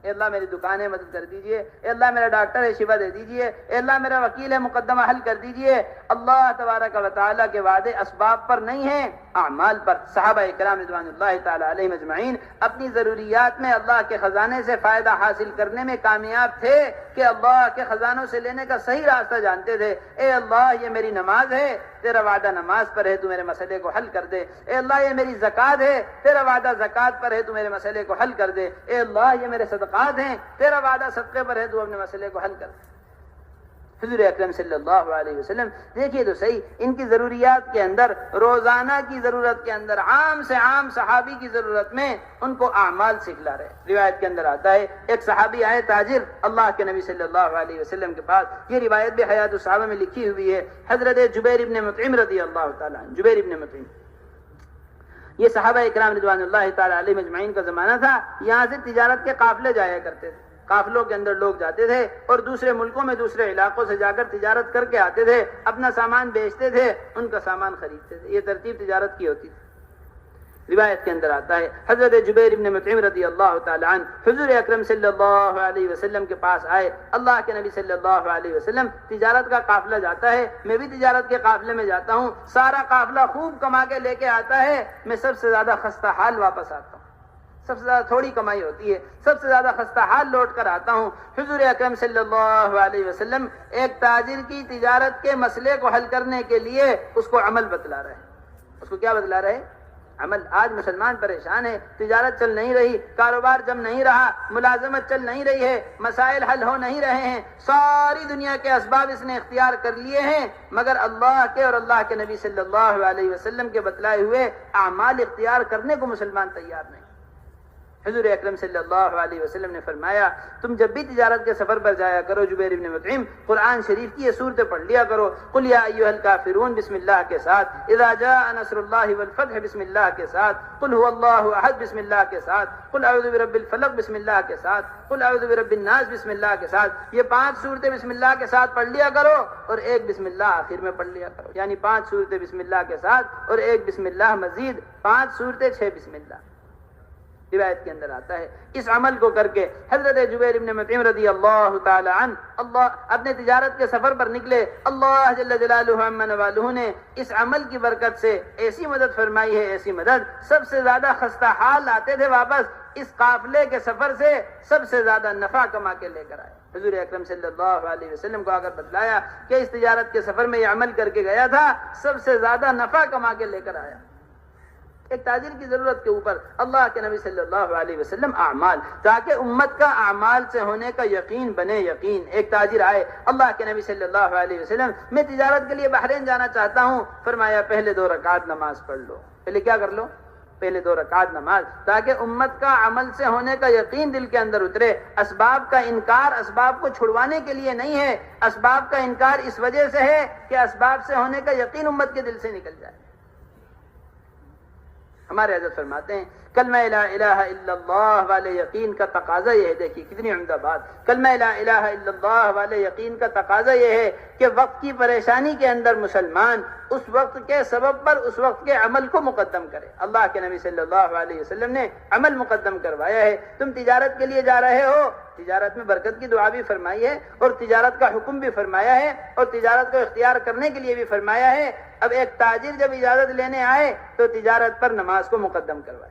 اے اللہ میری دکان ہے مدد کر دیجئے، اے اللہ میرا ڈاکٹر ہے شفا دے دیجئے، اے اللہ میرا وکیل ہے مقدمہ حل کر دیجئے. اللہ تبارک و تعالیٰ کے وعدے اسباب پر نہیں ہیں، اعمال پر. صحابہ کرام رضوان اللہ تعالی علیہم اجمعین اپنی ضروریات میں اللہ کے خزانے سے فائدہ حاصل کرنے میں کامیاب تھے کہ اللہ کے خزانوں سے لینے کا صحیح راستہ جانتے تھے. اے اللہ یہ میری نماز ہے، تیرا وعدہ نماز پر ہے، تو میرے مسئلے کو حل کر دے. اے اللہ یہ میری زکوٰۃ ہے، تیرا وعدہ زکوٰۃ پر ہے، تو میرے مسئلے کو حل کر دے. اے اللہ یہ میرے صدقات ہیں، تیرا وعدہ صدقے پر ہے، تو اپنے مسئلے کو حل کر دے. حضور اکرم صلی اللہ علیہ وسلم دیکھیے تو صحیح، ان کی ضروریات کے اندر، روزانہ کی ضرورت کے اندر، عام سے عام صحابی کی ضرورت میں ان کو اعمال سکھلا رہے. روایت کے اندر آتا ہے ایک صحابی آئے تاجر اللہ کے نبی صلی اللہ علیہ وسلم کے پاس. یہ روایت بھی حیات الصحابہ میں لکھی ہوئی ہے. حضرت جبیر ابن مطعم رضی اللہ تعالیٰ عنہ، جبیر ابن مطعم، یہ صحابہ اکرام رضوان اللہ تعالیٰ علیہ مجمعین کا زمانہ تھا. یہاں سے تجارت کے قافلے جایا کرتے تھے، قافلوں کے اندر لوگ جاتے تھے اور دوسرے ملکوں میں، دوسرے علاقوں سے جا کر تجارت کر کے آتے تھے، اپنا سامان بیچتے تھے، ان کا سامان خریدتے تھے. یہ ترتیب تجارت کی ہوتی تھی. روایت کے اندر آتا ہے حضرت جبیر ابن مطعم رضی اللہ تعالی عنہ حضور اکرم صلی اللہ علیہ وسلم کے پاس آئے. اللہ کے نبی صلی اللہ علیہ وسلم تجارت کا قافلہ جاتا ہے، میں بھی تجارت کے قافلے میں جاتا ہوں، سارا قافلہ خوب کما کے لے کے آتا ہے، میں سب سے زیادہ خستہ حال واپس آتا ہوں. سب سے زیادہ تھوڑی کمائی ہوتی ہے، سب سے زیادہ خستہ حال لوٹ کر آتا ہوں. حضور اکرم صلی اللہ علیہ وسلم ایک تاجر کی تجارت کے مسئلے کو حل کرنے کے لیے اس کو عمل بتلا رہے ہیں. اس کو کیا بتلا رہے ہیں؟ عمل. آج مسلمان پریشان ہے، تجارت چل نہیں رہی، کاروبار جم نہیں رہا، ملازمت چل نہیں رہی ہے، مسائل حل ہو نہیں رہے ہیں، ساری دنیا کے اسباب اس نے اختیار کر لیے ہیں، مگر اللہ کے اور اللہ کے نبی صلی اللہ علیہ وسلم کے بتلائے ہوئے اعمال اختیار کرنے کو مسلمان تیار نہیں. حضور اکرم صلی اللہ علیہ وسلم نے فرمایا تم جب بھی تجارت کے سفر پر جایا کرو جبیر ابن مطعم، قرآن شریف کی یہ صورتیں پڑھ لیا کرو. قل یا ایھا الکافرون بسم اللہ کے ساتھ، اذا جاء نصر اللہ والفتح بسم اللہ کے ساتھ، قل هو اللہ احد بسم اللہ کے ساتھ، قل اعوذ برب الفلق بسم اللہ کے ساتھ، قل اعوذ برب الناس بسم اللہ کے ساتھ. یہ 5 صورتیں بسم اللہ کے ساتھ پڑھ لیا کرو اور ایک بسم اللہ آخر میں پڑھ لیا کرو. یعنی 5 صورتیں بسم اللہ کے ساتھ اور ایک بسم اللہ مزید، 5 صورتیں 6 بسم اللہ. روایت کے اندر آتا ہے اس عمل کو کر کے حضرت جبیر ابن مطعم رضی اللہ تعالی عنہ اپنے تجارت کے سفر پر نکلے. اللہ جل جلالہ عم نوالہ نے اس عمل کی برکت سے ایسی مدد فرمائی ہے، ایسی مدد، سب سے زیادہ خستہ حال آتے تھے واپس اس قافلے کے سفر سے سب سے زیادہ نفع کما کے لے کر آئے. حضور اکرم صلی اللہ علیہ وسلم کو اگر بتلایا کہ اس تجارت کے سفر میں یہ عمل کر کے گیا تھا، سب سے زیادہ نفع کما کے لے کر آیا. ایک تاجر کی ضرورت کے اوپر اللہ کے نبی صلی اللہ علیہ وسلم اعمال، تاکہ امت کا اعمال سے ہونے کا یقین بنے یقین. ایک تاجر آئے اللہ کے نبی صلی اللہ علیہ وسلم، میں تجارت کے لیے بحرین جانا چاہتا ہوں. فرمایا پہلے 2 رکعت نماز پڑھ لو. پہلے کیا کر لو؟ پہلے 2 رکعت نماز، تاکہ امت کا عمل سے ہونے کا یقین دل کے اندر اترے. اسباب کا انکار اسباب کو چھڑوانے کے لیے نہیں ہے، اسباب کا انکار اس وجہ سے ہے کہ اسباب سے ہونے کا یقین امت کے دل سے نکل جائے. ہمارے حضرت فرماتے ہیں کلمہ لا الہ الا اللہ والے یقین کا تقاضا یہ ہے. دیکھیے کتنی عمدہ بات. کلمہ لا الہ الا اللہ والے یقین کا تقاضا یہ ہے کہ وقت کی پریشانی کے اندر مسلمان اس وقت کے سبب پر اس وقت کے عمل کو مقدم کرے. اللہ کے نبی صلی اللہ علیہ وسلم نے عمل مقدم کروایا ہے. تم تجارت کے لیے جا رہے ہو، تجارت میں برکت کی دعا بھی فرمائی ہے اور تجارت کا حکم بھی فرمایا ہے اور تجارت کو اختیار کرنے کے لیے بھی فرمایا ہے۔ اب ایک تاجر جب اجازت لینے آئے تو تجارت پر نماز کو مقدم کروائے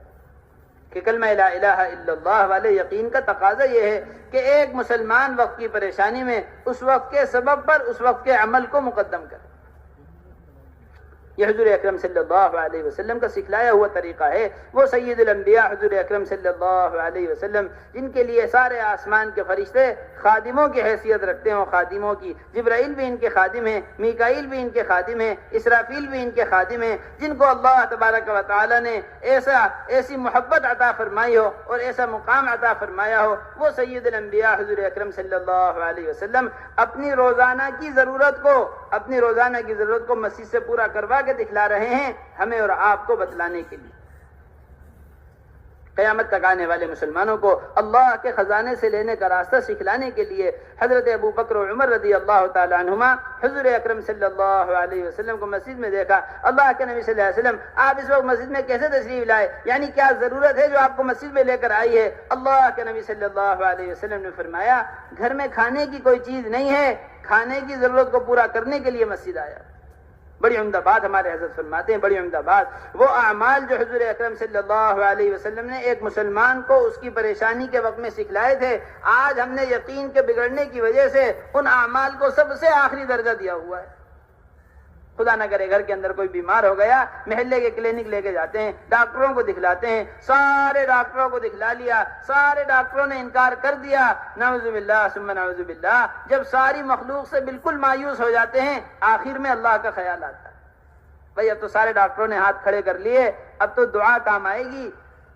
کہ کلمہ لا الہ الا اللہ والے یقین کا تقاضا یہ ہے کہ ایک مسلمان وقت کی پریشانی میں اس وقت کے سبب پر اس وقت کے عمل کو مقدم کرے۔ یہ حضور اکرم صلی اللہ علیہ وسلم کا سکھلایا ہوا طریقہ ہے۔ وہ سید الانبیاء حضور اکرم صلی اللہ علیہ وسلم جن کے لیے سارے آسمان کے فرشتے خادموں کی حیثیت رکھتے ہیں، خادموں کی، جبرائیل بھی ان کے خادم ہیں، میکائیل بھی ان کے خادم ہیں، اسرافیل بھی ان کے خادم ہیں، جن کو اللہ تبارک و تعالی نے ایسی محبت عطا فرمائی ہو اور ایسا مقام عطا فرمایا ہو، وہ سید الانبیاء حضور اکرم صلی اللہ علیہ وسلم اپنی روزانہ کی ضرورت کو مسجد سے پورا کروا کے دکھلا رہے ہیں ہمیں اور آپ کو بتلانے کے لیے۔ قیامت تک آنے والے مسلمانوں کو اللہ کے خزانے سے لینے کا راستہ سکھلانے کے لیے حضرت ابو بکر و عمر رضی اللہ تعالی عنہما حضور اکرم صلی اللہ علیہ وسلم کو مسجد میں دیکھا۔ اللہ کے نبی صلی اللہ علیہ وسلم آپ اس وقت مسجد میں کیسے تشریف لائے، یعنی کیا ضرورت ہے جو آپ کو مسجد میں لے کر آئی ہے؟ اللہ کے نبی صلی اللہ علیہ وسلم نے فرمایا گھر میں کھانے کی کوئی چیز نہیں ہے، کھانے کی ضرورت کو پورا کرنے کے لیے مسجد آیا۔ بڑی عمدہ بات ہمارے حضرت فرماتے ہیں، بڑی عمدہ بات، وہ اعمال جو حضور اکرم صلی اللہ علیہ وسلم نے ایک مسلمان کو اس کی پریشانی کے وقت میں سکھلائے تھے، آج ہم نے یقین کے بگڑنے کی وجہ سے ان اعمال کو سب سے آخری درجہ دیا ہوا ہے۔ خدا نہ کرے گھر کے اندر کوئی بیمار ہو گیا، محلے کے کلینک لے کے جاتے ہیں، ڈاکٹروں کو دکھلاتے ہیں، سارے ڈاکٹروں کو دکھلا لیا، سارے ڈاکٹروں نے انکار کر دیا، نعوذ باللہ ثم نعوذ باللہ، جب ساری مخلوق سے بالکل مایوس ہو جاتے ہیں آخر میں اللہ کا خیال آتا ہے، بھئی اب تو سارے ڈاکٹروں نے ہاتھ کھڑے کر لیے، اب تو دعا کام آئے گی،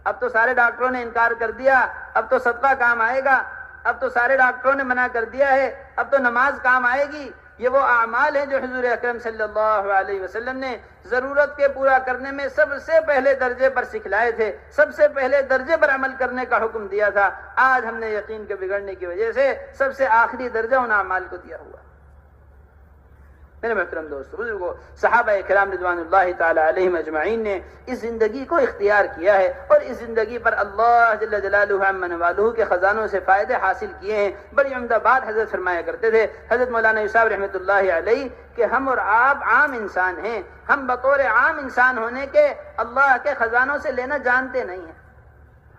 اب تو سارے ڈاکٹروں نے انکار کر دیا، اب تو صدقہ کام آئے گا، اب تو سارے ڈاکٹروں نے منع کر دیا ہے، اب تو نماز کام آئے گی۔ یہ وہ اعمال ہیں جو حضور اکرم صلی اللہ علیہ وسلم نے ضرورت کے پورا کرنے میں سب سے پہلے درجے پر سکھلائے تھے، سب سے پہلے درجے پر عمل کرنے کا حکم دیا تھا۔ آج ہم نے یقین کے بگڑنے کی وجہ سے سب سے آخری درجہ ان اعمال کو دیا ہوا۔ میرے محترم دوستو، بزرگو، صحابہ کرام رضوان اللہ تعالی علیہم اجمعین نے اس زندگی کو اختیار کیا ہے اور اس زندگی پر اللہ جل جلالہ عم نوالہ کے خزانوں سے فائدے حاصل کیے ہیں۔ بڑی عمدہ بات حضرت فرمایا کرتے تھے حضرت مولانا یوسف رحمۃ اللہ علیہ کہ ہم اور آپ عام انسان ہیں، ہم بطور عام انسان ہونے کے اللہ کے خزانوں سے لینا جانتے نہیں ہیں۔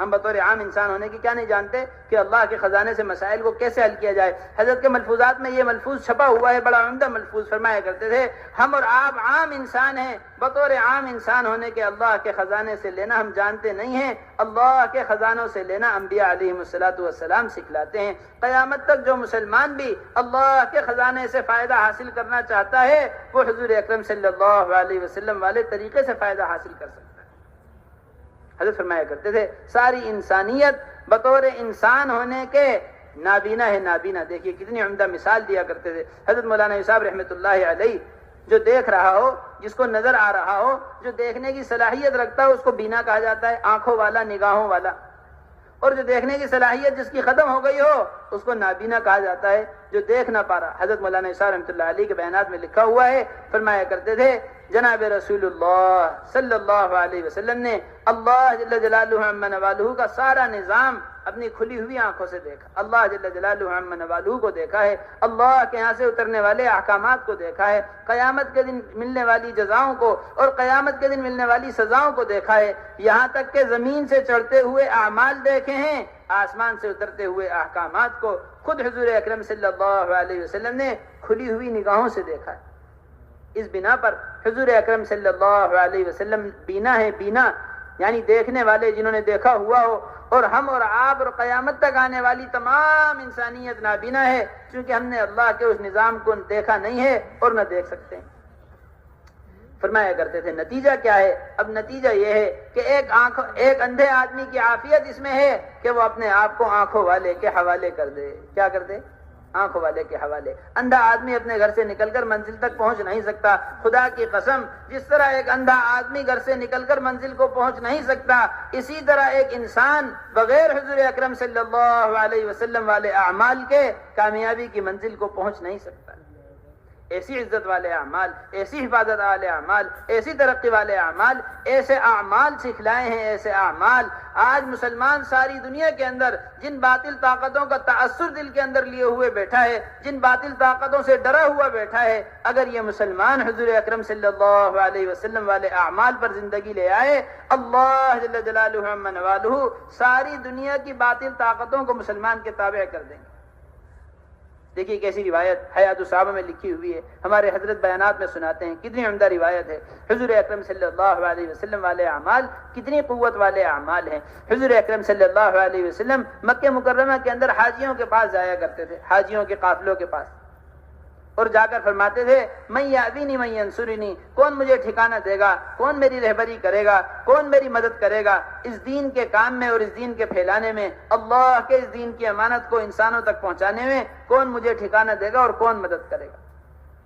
ہم بطور عام انسان ہونے کی کیا نہیں جانتے کہ اللہ کے خزانے سے مسائل کو کیسے حل کیا جائے۔ حضرت کے ملفوظات میں یہ ملفوظ چھپا ہوا ہے، بڑا عمدہ ملفوظ، فرمایا کرتے تھے ہم اور آپ عام انسان ہیں، بطور عام انسان ہونے کے اللہ کے خزانے سے لینا ہم جانتے نہیں ہیں، اللہ کے خزانوں سے لینا انبیاء علیہم الصلوۃ والسلام سکھلاتے ہیں۔ قیامت تک جو مسلمان بھی اللہ کے خزانے سے فائدہ حاصل کرنا چاہتا ہے وہ حضور اکرم صلی اللہ علیہ وسلم والے طریقے سے فائدہ حاصل کر سکتا ہے۔ حضرت فرمایا کرتے تھے ساری انسانیت بطور انسان ہونے کے نابینا ہے، نابینا۔ دیکھیے کتنی عمدہ مثال دیا کرتے تھے حضرت مولانا یوسف رحمۃ اللہ علیہ، جو دیکھ رہا ہو، جس کو نظر آ رہا ہو، جو دیکھنے کی صلاحیت رکھتا ہے اس کو بینا کہا جاتا ہے، آنکھوں والا، نگاہوں والا، اور جو دیکھنے کی صلاحیت جس کی ختم ہو گئی ہو اس کو نابینا کہا جاتا ہے، جو دیکھ نہ پا رہا۔ حضرت مولانا یوسف رحمۃ اللہ علیہ کے بیانات میں لکھا ہوا ہے، فرمایا کرتے تھے جناب رسول اللہ صلی اللہ علیہ وسلم نے اللہ جل جلالہ عم نوالہ کا سارا نظام اپنی کھلی ہوئی آنکھوں سے دیکھا، اللہ جل جلالہ عم نوالہ کو دیکھا ہے، اللہ کے یہاں سے اترنے والے احکامات کو دیکھا ہے، قیامت کے دن ملنے والی جزاؤں کو اور قیامت کے دن ملنے والی سزاؤں کو دیکھا ہے، یہاں تک کہ زمین سے چڑھتے ہوئے اعمال دیکھے ہیں، آسمان سے اترتے ہوئے احکامات کو خود حضور اکرم صلی اللہ علیہ وسلم نے کھلی ہوئی نگاہوں سے دیکھا ہے۔ اس بنا پر حضور اکرم صلی اللہ علیہ وسلم بینا ہے، بینا یعنی دیکھنے والے جنہوں نے دیکھا ہوا ہو، اور ہم اور آپ اور قیامت تک آنے والی تمام انسانیت نابینا ہے، چونکہ ہم نے اللہ کے اس نظام کو دیکھا نہیں ہے اور نہ دیکھ سکتے ہیں۔ فرمایا کرتے تھے نتیجہ کیا ہے؟ اب نتیجہ یہ ہے کہ ایک اندھے آدمی کی عافیت اس میں ہے کہ وہ اپنے آپ کو آنکھوں والے کے حوالے کر دے۔ کیا کر دے؟ آنکھوں والے کے حوالے۔ اندھا آدمی اپنے گھر سے نکل کر منزل تک پہنچ نہیں سکتا، خدا کی قسم جس طرح ایک اندھا آدمی گھر سے نکل کر منزل کو پہنچ نہیں سکتا، اسی طرح ایک انسان بغیر حضور اکرم صلی اللہ علیہ وسلم والے اعمال کے کامیابی کی منزل کو پہنچ نہیں سکتا۔ ایسی عزت والے اعمال، ایسی حفاظت والے اعمال، ایسی ترقی والے اعمال، ایسے اعمال سکھلائے ہیں، ایسے اعمال۔ آج مسلمان ساری دنیا کے اندر جن باطل طاقتوں کا تأثر دل کے اندر لیے ہوئے بیٹھا ہے، جن باطل طاقتوں سے ڈرا ہوا بیٹھا ہے، اگر یہ مسلمان حضور اکرم صلی اللہ علیہ وسلم والے اعمال پر زندگی لے آئے، اللہ جل جلالہ عم نوالہ ساری دنیا کی باطل طاقتوں کو مسلمان کے تابع کر دیں گے۔ دیکھیے کیسی روایت حیات الصحابہ میں لکھی ہوئی ہے، ہمارے حضرت بیانات میں سناتے ہیں، کتنی عمدہ روایت ہے۔ حضور اکرم صلی اللہ علیہ وسلم والے اعمال کتنی قوت والے اعمال ہیں۔ حضور اکرم صلی اللہ علیہ وسلم مکہ مکرمہ کے اندر حاجیوں کے پاس جایا کرتے تھے، حاجیوں کے قافلوں کے پاس، اور جا کر فرماتے تھے من یأوینی من ینصرنی، کون مجھے ٹھکانہ دے گا، کون میری رہبری کرے گا، کون میری مدد کرے گا اس دین کے کام میں اور اس دین کے پھیلانے میں، اللہ کے اس دین کی امانت کو انسانوں تک پہنچانے میں کون مجھے ٹھکانہ دے گا اور کون مدد کرے گا۔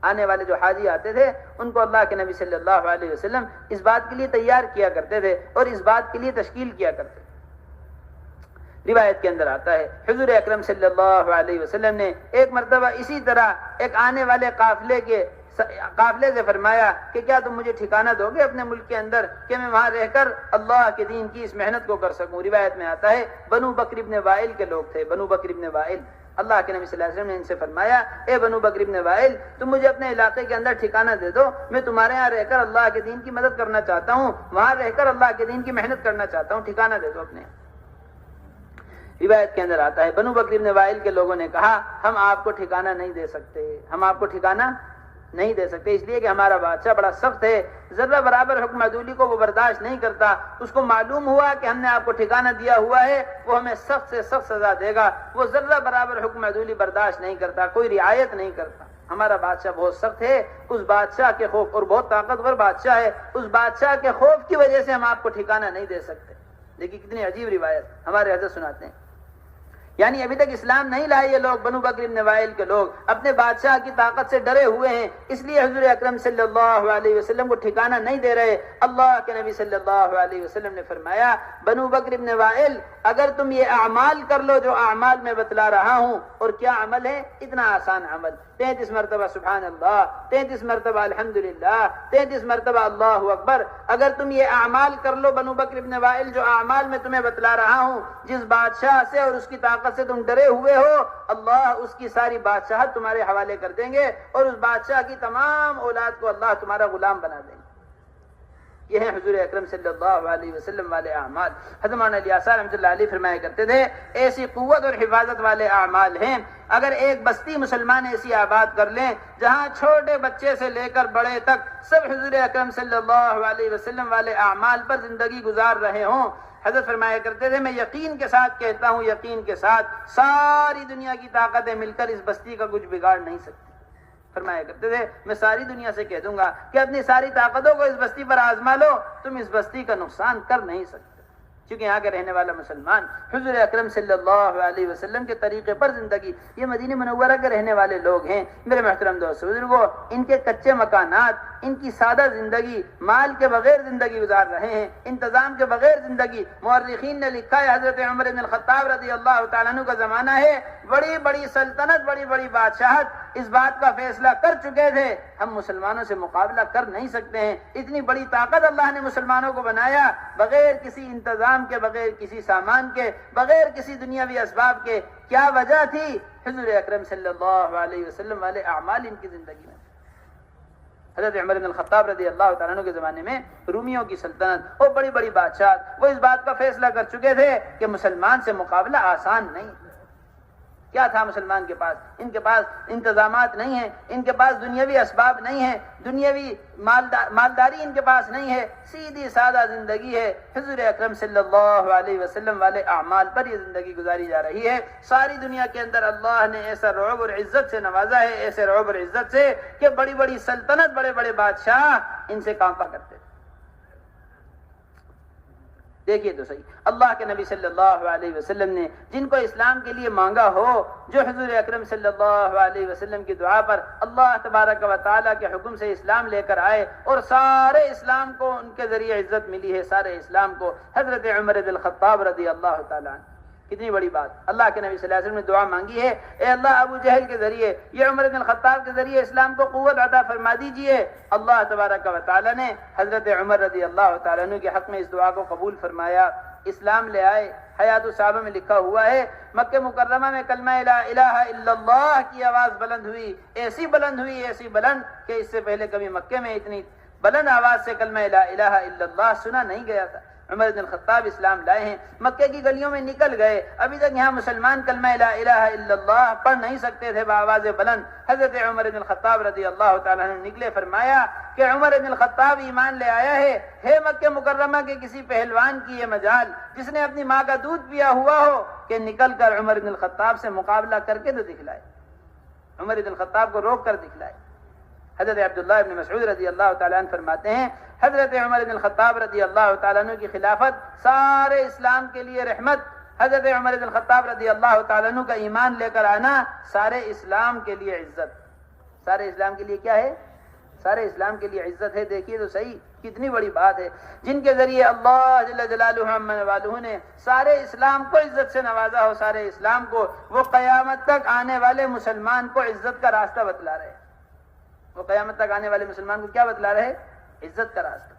آنے والے جو حاجی آتے تھے ان کو اللہ کے نبی صلی اللہ علیہ وسلم اس بات کے لیے تیار کیا کرتے تھے اور اس بات کے لیے تشکیل کیا کرتے تھے۔ روایت کے اندر آتا ہے حضور اکرم صلی اللہ علیہ وسلم نے ایک مرتبہ اسی طرح ایک آنے والے قافلے سے فرمایا کہ کیا تم مجھے ٹھکانہ دو گے اپنے ملک کے اندر کہ میں وہاں رہ کر اللہ کے دین کی اس محنت کو کر سکوں۔ روایت میں آتا ہے بنو بکر ابن وائل کے لوگ تھے، بنو بکر ابن وائل۔ اللہ کے نبی صلی اللہ علیہ وسلم نے ان سے فرمایا اے بنو بکر ابن وائل، تم مجھے اپنے علاقے کے اندر ٹھکانہ دے دو، میں تمہارے یہاں رہ کر اللہ کے دین کی مدد کرنا چاہتا ہوں، وہاں رہ کر اللہ کے دین کی محنت کرنا چاہتا ہوں، ٹھکانہ دے دو اپنے۔ روایت کے اندر آتا ہے بنو بکر ابن وائل کے لوگوں نے کہا ہم آپ کو ٹھکانہ نہیں دے سکتے، ہم آپ کو ٹھکانہ نہیں دے سکتے، اس لیے کہ ہمارا بادشاہ بڑا سخت ہے، ذرہ برابر حکم عدولی کو وہ برداشت نہیں کرتا، اس کو معلوم ہوا کہ ہم نے آپ کو ٹھکانہ دیا ہوا ہے، وہ ہمیں سخت سے سخت سزا دے گا، وہ ذرہ برابر حکم عدولی برداشت نہیں کرتا، کوئی رعایت نہیں کرتا۔ ہمارا بادشاہ بہت سخت ہے، اس بادشاہ کے خوف، اور بہت طاقتور بادشاہ ہے، اس بادشاہ کے خوف کی وجہ سے ہم آپ کو ٹھکانہ نہیں دے سکتے۔ دیکھیے کتنی عجیب روایت ہمارے حضرت سناتے ہیں، یعنی ابھی تک اسلام نہیں لائے یہ لوگ، بنو بکر ابن وائل کے لوگ اپنے بادشاہ کی طاقت سے ڈرے ہوئے ہیں، اس لیے حضور اکرم صلی اللہ علیہ وسلم کو ٹھکانہ نہیں دے رہے۔ اللہ کے نبی صلی اللہ علیہ وسلم نے فرمایا بنو بکر ابن وائل اگر تم یہ اعمال کر لو جو اعمال میں بتلا رہا ہوں، اور کیا عمل ہے، اتنا آسان عمل، 33 مرتبہ سبحان اللہ، 33 مرتبہ الحمدللہ، 33 مرتبہ اللہ اکبر، اگر تم یہ اعمال کر لو بنو بکر ابن وائل جو اعمال میں تمہیں بتلا رہا ہوں، جس بادشاہ سے اور اس کی طاقت سے تم ڈرے ہوئے ہو، اللہ اس کی ساری بادشاہت تمہارے حوالے کر دیں گے، اور اس بادشاہ کی تمام اولاد کو اللہ تمہارا غلام بنا دیں گے۔ یہ ہیں حضور اکرم صلی اللہ علیہ وسلم والے اعمال۔ حضرت مولانا الیاس رحمۃ اللہ علیہ فرمایا کرتے تھے ایسی قوت اور حفاظت والے اعمال ہیں، اگر ایک بستی مسلمان ایسی آباد کر لیں جہاں چھوٹے بچے سے لے کر بڑے تک سب حضور اکرم صلی اللہ علیہ وسلم والے اعمال پر زندگی گزار رہے ہوں، حضرت فرمایا کرتے تھے میں یقین کے ساتھ کہتا ہوں، یقین کے ساتھ ساری دنیا کی طاقتیں مل کر اس بستی کا کچھ بگاڑ نہیں سکتی۔ فرمایا کرتے تھے میں ساری دنیا سے کہہ دوں گا کہ اپنی ساری طاقتوں کو اس بستی پر آزما لو، تم اس بستی کا نقصان کر نہیں سکتے، کیونکہ یہاں کا رہنے والا مسلمان حضور اکرم صلی اللہ علیہ وسلم کے طریقے پر زندگی، یہ مدینہ منورہ کے رہنے والے لوگ ہیں۔ میرے محترم دوستو بزرگو، ان کے کچے مکانات، ان کی سادہ زندگی، مال کے بغیر زندگی گزار رہے ہیں، انتظام کے بغیر زندگی۔ مورخین نے لکھا ہے حضرت عمر بن الخطاب رضی اللہ تعالیٰ عنہ کا زمانہ ہے، بڑی بڑی سلطنت، بڑی بڑی بادشاہت اس بات کا فیصلہ کر چکے تھے ہم مسلمانوں سے مقابلہ کر نہیں سکتے ہیں، اتنی بڑی طاقت اللہ نے مسلمانوں کو بنایا، بغیر کسی انتظام کے، بغیر کسی سامان کے، بغیر کسی دنیاوی اسباب کے۔ کیا وجہ تھی؟ حضور اکرم صلی اللہ علیہ وسلم والے اعمال ان کی زندگی میں۔ حضرت عمر بن الخطاب رضی اللہ تعالیٰ عنہ کے زمانے میں رومیوں کی سلطنت اور بڑی بڑی بادشاہت، وہ اس بات کا فیصلہ کر چکے تھے کہ مسلمان سے مقابلہ آسان نہیں۔ کیا تھا مسلمان کے پاس؟ ان کے پاس انتظامات نہیں ہیں، ان کے پاس دنیاوی اسباب نہیں ہیں، دنیاوی مالداری ان کے پاس نہیں ہے، سیدھی سادہ زندگی ہے۔ حضور اکرم صلی اللہ علیہ وسلم والے اعمال پر یہ زندگی گزاری جا رہی ہے۔ ساری دنیا کے اندر اللہ نے ایسا رعب اور عزت سے نوازا ہے، ایسے رعب اور عزت سے کہ بڑی بڑی سلطنت، بڑے بڑے بادشاہ ان سے کانپا کرتے تھے۔ دیکھیے تو صحیح، اللہ کے نبی صلی اللہ علیہ وسلم نے جن کو اسلام کے لیے مانگا ہو، جو حضور اکرم صلی اللہ علیہ وسلم کی دعا پر اللہ تبارک و تعالیٰ کے حکم سے اسلام لے کر آئے، اور سارے اسلام کو ان کے ذریعے عزت ملی ہے، سارے اسلام کو، حضرت عمر بن الخطاب رضی اللہ تعالیٰ عنہ۔ کتنی بڑی بات. اللہ کے نبی صلی اللہ علیہ وسلم نے دعا مانگی ہے, اے اللہ ابو جہل کے ذریعے, یہ عمر بن الخطاب کے ذریعے اسلام کو قوت عطا فرما دیجئے. اللہ تبارک و تعالی نے حضرت عمر رضی اللہ تعالیٰ عنہ کے حق میں اس دعا کو قبول فرمایا, اسلام لے آئے. حیات الصحابہ میں لکھا ہوا ہے مکہ مکرمہ میں کلمہ لا الہ الا اللہ کی آواز بلند ہوئی, ایسی بلند کہ اس سے پہلے کبھی مکے میں اتنی بلند آواز سے کلمہ لا الہ الا اللہ سنا نہیں گیا تھا. عمر بن الخطاب اسلام لائے ہیں, مکے کی گلیوں میں نکل گئے. ابھی تک یہاں مسلمان کلمہ لا الہ الا اللہ پڑھ نہیں سکتے تھے بآواز بلند. حضرت عمر بن الخطاب رضی اللہ تعالیٰ عنہ نکلے, فرمایا کہ عمر بن الخطاب ایمان لے آیا ہے مکہ مکرمہ کے کسی پہلوان کی یہ مجال جس نے اپنی ماں کا دودھ پیا ہوا ہو کہ نکل کر عمر بن الخطاب سے مقابلہ کر کے تو دکھلائے, عمر بن الخطاب کو روک کر دکھلائے. حضرت عبداللہ ابن مسعود رضی اللہ تعالیٰ عنہ فرماتے ہیں حضرت عمر بن الخطاب رضی اللہ تعالیٰ عنہ کی خلافت سارے اسلام کے لیے رحمت. حضرت عمر بن الخطاب رضی اللہ تعالیٰ عنہ کا ایمان لے کر آنا سارے اسلام کے لیے عزت. سارے اسلام کے لیے کیا ہے؟ سارے اسلام کے لیے عزت ہے. دیکھیے تو صحیح کتنی بڑی بات ہے, جن کے ذریعے اللہ جل جلالہ عمن والہ نے سارے اسلام کو عزت سے نوازا ہو. سارے اسلام کو وہ قیامت تک آنے والے مسلمان کو عزت کا راستہ بتلا رہے. وہ قیامت تک آنے والے مسلمان کو کیا بتلا رہے؟ عزت کا راستہ.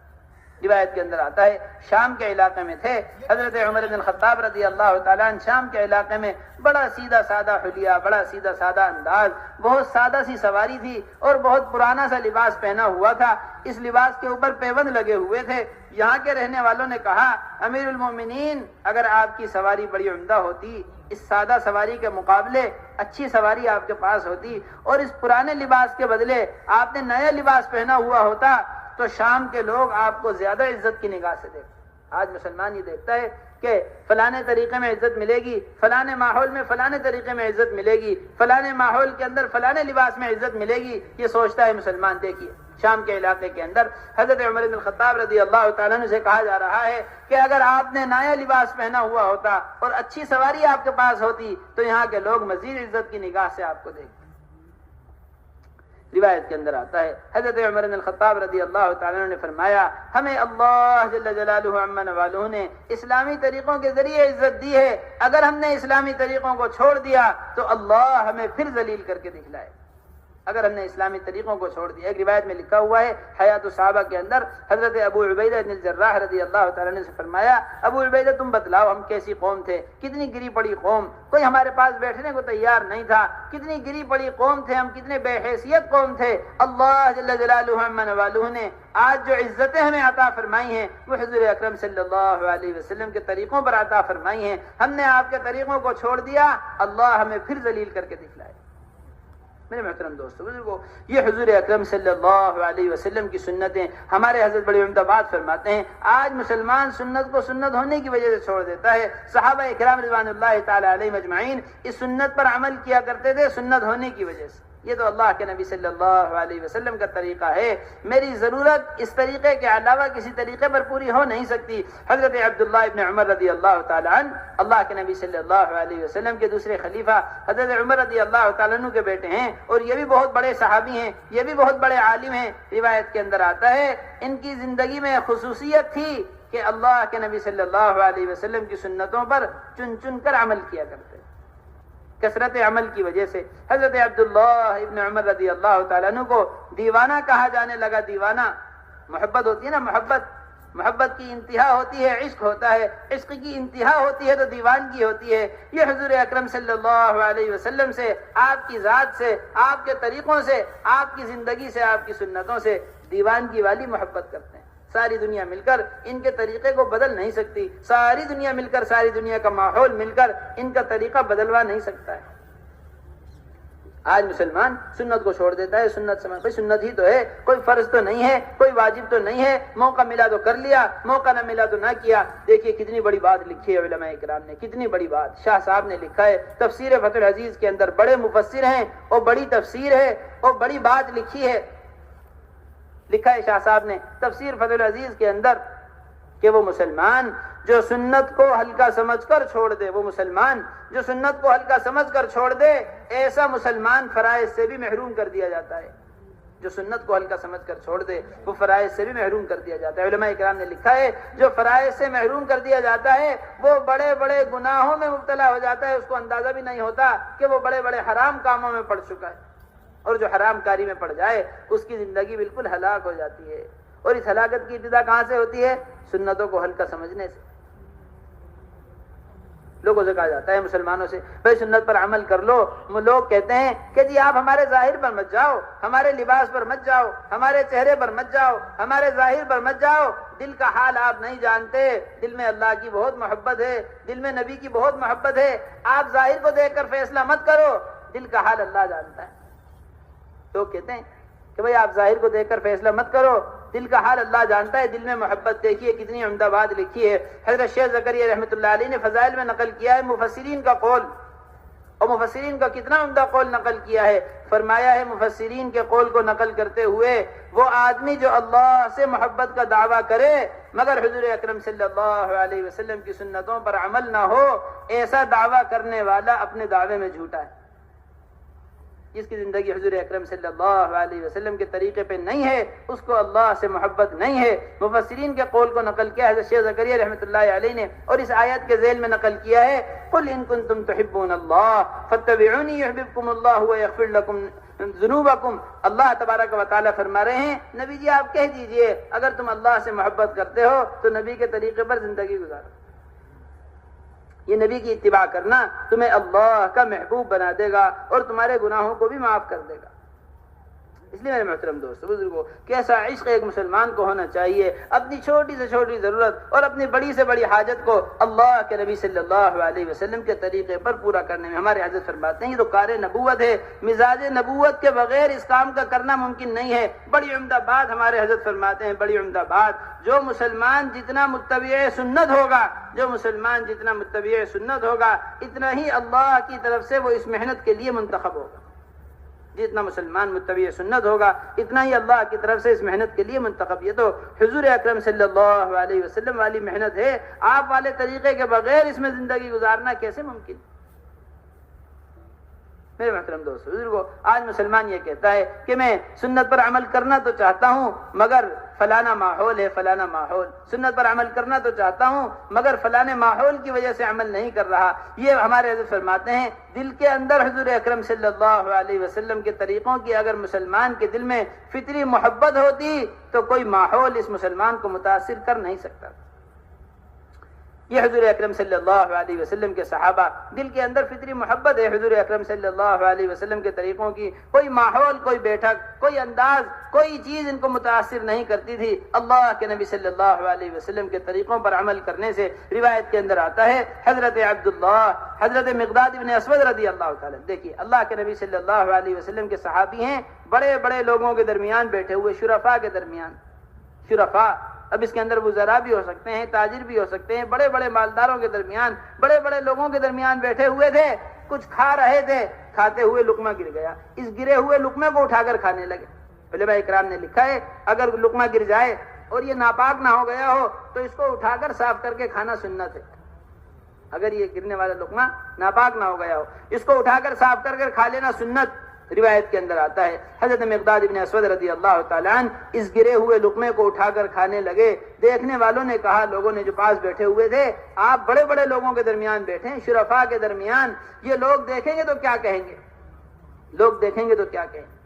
روایت کے اندر آتا ہے شام کے علاقے میں تھے حضرت عمر بن الخطاب رضی اللہ تعالیٰ عنہ. شام کے علاقے میں بڑا سیدھا سادہ حلیہ, بڑا سیدھا سادہ انداز, بہت سادہ سی سواری تھی اور بہت پرانا سا لباس پہنا ہوا تھا. اس لباس کے اوپر پیبند لگے ہوئے تھے. یہاں کے رہنے والوں نے کہا امیر المومنین اگر آپ کی سواری بڑی عمدہ ہوتی, اس سادہ سواری کے مقابلے اچھی سواری آپ کے پاس ہوتی اور اس پرانے لباس کے بدلے آپ نے نیا لباس پہنا ہوا ہوتا تو شام کے لوگ آپ کو زیادہ عزت کی نگاہ سے دیکھتے. آج مسلمان یہ دیکھتا ہے کہ فلانے طریقے میں عزت ملے گی, فلانے ماحول میں فلانے طریقے میں عزت ملے گی, فلانے ماحول کے اندر فلانے لباس میں عزت ملے گی, یہ سوچتا ہے مسلمان. دیکھیے شام کے علاقے کے اندر حضرت عمر بن الخطاب رضی اللہ تعالیٰ عنہ سے کہا جا رہا ہے کہ اگر آپ نے نیا لباس پہنا ہوا ہوتا اور اچھی سواری آپ کے پاس ہوتی تو یہاں کے لوگ مزید عزت کی نگاہ سے آپ کو دیکھتے. روایت کے اندر آتا ہے حضرت عمر بن الخطاب رضی اللہ تعالیٰ عنہ نے فرمایا ہمیں اللہ جل جلالہ عمن والہ نے اسلامی طریقوں کے ذریعے عزت دی ہے, اگر ہم نے اسلامی طریقوں کو چھوڑ دیا تو اللہ ہمیں پھر ذلیل کر کے دکھلائے. اگر ہم نے اسلامی طریقوں کو چھوڑ دیا. ایک روایت میں لکھا ہوا ہے حیات الصحابہ کے اندر حضرت ابو عبیدہ بن الجراح رضی اللہ تعالیٰ نے فرمایا ابو عبیدہ تم بتلاؤ ہم کیسی قوم تھے, کتنی گری پڑی قوم, کوئی ہمارے پاس بیٹھنے کو تیار نہیں تھا, کتنی گری پڑی قوم تھے ہم, کتنے بے حیثیت قوم تھے. اللہ جل جلالہ عمن والہ نے آج جو عزتیں ہمیں عطا فرمائی ہیں وہ حضور اکرم صلی اللہ علیہ وسلم کے طریقوں پر عطا فرمائی ہیں. ہم نے آپ کے طریقوں کو چھوڑ دیا, اللہ ہمیں پھر ذلیل کر کے دکھلائے. میرے محترم دوستو بزرگو, یہ حضور اکرم صلی اللہ علیہ وسلم کی سنتیں ہمارے حضرت بڑی عمدہ بات فرماتے ہیں. آج مسلمان سنت کو سنت ہونے کی وجہ سے چھوڑ دیتا ہے. صحابہ اکرام رضوان اللہ تعالی علیہم اجمعین اس سنت پر عمل کیا کرتے تھے سنت ہونے کی وجہ سے. یہ تو اللہ کے نبی صلی اللہ علیہ وسلم کا طریقہ ہے. میری ضرورت اس طریقے کے علاوہ کسی طریقے پر پوری ہو نہیں سکتی. حضرت عبداللہ ابن عمر رضی اللہ تعالیٰ عنہ اللہ کے نبی صلی اللہ علیہ وسلم کے دوسرے خلیفہ حضرت عمر رضی اللہ تعالیٰ عنہ کے بیٹے ہیں اور یہ بھی بہت بڑے صحابی ہیں, یہ بھی بہت بڑے عالم ہیں. روایت کے اندر آتا ہے ان کی زندگی میں خصوصیت تھی کہ اللہ کے نبی صلی اللہ علیہ وسلم کی سنتوں پر چن چن کر عمل کیا کرتے. کثرت عمل کی وجہ سے حضرت عبداللہ ابن عمر رضی اللہ تعالیٰ عنہ کو دیوانہ کہا جانے لگا. دیوانہ, محبت ہوتی ہے نا, محبت کی انتہا ہوتی ہے عشق ہوتا ہے, عشق کی انتہا ہوتی ہے تو دیوانگی ہوتی ہے. یہ حضور اکرم صلی اللہ علیہ وسلم سے, آپ کی ذات سے, آپ کے طریقوں سے, آپ کی زندگی سے, آپ کی سنتوں سے دیوانگی والی محبت کرتے ہیں. ساری دنیا مل کر ان کے طریقے کو بدل نہیں سکتی. ساری دنیا مل کر, ساری دنیا کا ماحول مل کر ان کا طریقہ بدلوا نہیں سکتا ہے. آج مسلمان سنت کو چھوڑ دیتا ہے. سنت سمجھ بھائی سنت ہی تو ہے, کوئی فرض تو نہیں ہے, کوئی واجب تو نہیں ہے, موقع ملا تو کر لیا, موقع نہ ملا تو نہ کیا. دیکھیے کتنی بڑی بات لکھی ہے علماء کرام نے, کتنی بڑی بات. شاہ صاحب نے لکھا ہے تفسیر فتح العزیز کے اندر, بڑے مفسر ہیں اور بڑی تفسیر ہے اور بڑی بات لکھی ہے. لکھا ہے شاہ صاحب نے تفسیر فتح العزیز کے اندر کہ وہ مسلمان جو سنت کو ہلکا سمجھ کر چھوڑ دے, وہ مسلمان جو سنت کو ہلکا سمجھ کر چھوڑ دے, ایسا مسلمان فرائض سے بھی محروم کر دیا جاتا ہے. جو سنت کو ہلکا سمجھ کر چھوڑ دے وہ فرائض سے بھی محروم کر دیا جاتا ہے۔ علماء کرام نے لکھا ہے جو فرائض سے محروم کر دیا جاتا ہے وہ بڑے بڑے گناہوں میں مبتلا ہو جاتا ہے، اس کو اندازہ بھی نہیں ہوتا کہ وہ بڑے بڑے حرام کاموں میں پڑ چکا ہے، اور جو حرام کاری میں پڑ جائے اس کی زندگی بالکل ہلاک ہو جاتی ہے۔ اور اس ہلاکت کی ابتدا کہاں سے ہوتی ہے؟ سنتوں کو ہلکا سمجھنے سے۔ لوگوں سے کہا جاتا ہے مسلمانوں سے بھائی سنت پر عمل کر لو، وہ لوگ کہتے ہیں کہ جی آپ ہمارے ظاہر پر مت جاؤ، ہمارے لباس پر مت جاؤ، ہمارے چہرے پر مت جاؤ، ہمارے ظاہر پر مت جاؤ، دل کا حال آپ نہیں جانتے، دل میں اللہ کی بہت محبت ہے، دل میں نبی کی بہت محبت ہے، آپ ظاہر کو دیکھ کر فیصلہ مت کرو، دل کا حال اللہ جانتا ہے۔ لوگ کہتے ہیں کہ بھائی آپ ظاہر کو دیکھ کر فیصلہ مت کرو، دل کا حال اللہ جانتا ہے، دل میں محبت دیکھیے کتنی عمدہ بات لکھی ہے۔ حضرت شیخ زکریا رحمۃ اللہ علیہ نے فضائل میں نقل کیا ہے مفسرین کا قول، اور مفسرین کا کتنا عمدہ قول نقل کیا ہے۔ فرمایا ہے مفسرین کے قول کو نقل کرتے ہوئے وہ آدمی جو اللہ سے محبت کا دعویٰ کرے مگر حضور اکرم صلی اللہ علیہ وسلم کی سنتوں پر عمل نہ ہو، ایسا دعویٰ کرنے والا اپنے دعوے میں جھوٹا ہے۔ جس کی زندگی حضور اکرم صلی اللہ علیہ وسلم کے طریقے پہ نہیں ہے اس کو اللہ سے محبت نہیں ہے۔ مفسرین کے قول کو نقل کیا حضرت شیخ زکریا رحمۃ اللہ علیہ نے، اور اس آیت کے ذیل میں نقل کیا ہے قل ان کنتم تحبون اللہ فاتبعونی یحببکم اللہ ویغفر لکم ذنوبکم۔ اللہ تبارک و تعالیٰ فرما رہے ہیں نبی جی آپ کہہ دیجئے اگر تم اللہ سے محبت کرتے ہو تو نبی کے طریقے پر زندگی گزارو، یہ نبی کی اتباع کرنا تمہیں اللہ کا محبوب بنا دے گا اور تمہارے گناہوں کو بھی معاف کر دے گا۔ اس لیے میرے محترم دوستو بزرگوں کیسا عشق ایک مسلمان کو ہونا چاہیے، اپنی چھوٹی سے چھوٹی ضرورت اور اپنی بڑی سے بڑی حاجت کو اللہ کے نبی صلی اللہ علیہ وسلم کے طریقے پر پورا کرنے میں۔ ہمارے حضرت فرماتے ہیں یہ تو کار نبوت ہے، مزاج نبوت کے بغیر اس کام کا کرنا ممکن نہیں ہے۔ بڑی عمدہ بات ہمارے حضرت فرماتے ہیں، بڑی عمدہ بات، جو مسلمان جتنا متبع سنت ہوگا، جو مسلمان جتنا متبع سنت ہوگا اتنا ہی اللہ کی طرف سے وہ اس محنت کے لیے منتخب ہوگا۔ جتنا مسلمان متبع سنت ہوگا اتنا ہی اللہ کی طرف سے اس محنت کے لیے منتخب۔ یہ تو حضور اکرم صلی اللہ علیہ وسلم والی محنت ہے، آپ والے طریقے کے بغیر اس میں زندگی گزارنا کیسے ممکن؟ میرے محترم دوست بزرگوں آج مسلمان یہ کہتا ہے کہ میں سنت پر عمل کرنا تو چاہتا ہوں مگر فلانا ماحول ہے، فلانا ماحول، سنت پر عمل کرنا تو چاہتا ہوں مگر فلانے ماحول کی وجہ سے عمل نہیں کر رہا۔ یہ ہمارے حضرت فرماتے ہیں دل کے اندر حضور اکرم صلی اللہ علیہ وسلم کے طریقوں کی اگر مسلمان کے دل میں فطری محبت ہوتی تو کوئی ماحول اس مسلمان کو متاثر کر نہیں سکتا۔ یہ حضور اکرم صلی اللہ علیہ وسلم کے صحابہ دل کے اندر فطری محبت ہے حضور اکرم صلی اللہ علیہ وسلم کے طریقوں کی، کوئی ماحول، کوئی بیٹھک، کوئی انداز، کوئی چیز ان کو متاثر نہیں کرتی تھی اللہ کے نبی صلی اللہ علیہ وسلم کے طریقوں پر عمل کرنے سے۔ روایت کے اندر آتا ہے حضرت عبداللہ، حضرت مقداد ابن اسود رضی اللہ تعالیٰ، دیکھیے اللہ کے نبی صلی اللہ علیہ وسلم کے صحابی ہیں، بڑے بڑے لوگوں کے درمیان بیٹھے ہوئے، شرفاء کے درمیان، شرفاء اب اس کے اندر وزراء بھی ہو سکتے ہیں، تاجر بھی ہو سکتے ہیں، بڑے بڑے مالداروں کے درمیان، بڑے بڑے لوگوں کے درمیان بیٹھے ہوئے تھے، کچھ کھا رہے تھے، کھاتے ہوئے لقمہ گر گیا، اس گرے ہوئے لقمے کو اٹھا کر کھانے لگے۔ علماء اکرام نے لکھا ہے اگر لقمہ گر جائے اور یہ ناپاک نہ ہو گیا ہو تو اس کو اٹھا کر صاف کر کے کھانا سنت ہے۔ اگر یہ گرنے والا لقمہ ناپاک نہ ہو گیا ہو اس کو اٹھا کر صاف کر کھا لینا سنت۔ روایت کے اندر آتا ہے حضرت مقداد ابن اسود رضی اللہ تعالیٰ عنہ اس گرے ہوئے لقمے کو اٹھا کر کھانے لگے۔ دیکھنے والوں نے کہا، لوگوں نے جو پاس بیٹھے ہوئے تھے، آپ بڑے بڑے لوگوں کے درمیان بیٹھے ہیں، شرفاء کے درمیان، یہ لوگ دیکھیں گے تو کیا کہیں گے؟ لوگ دیکھیں گے تو کیا کہیں گے؟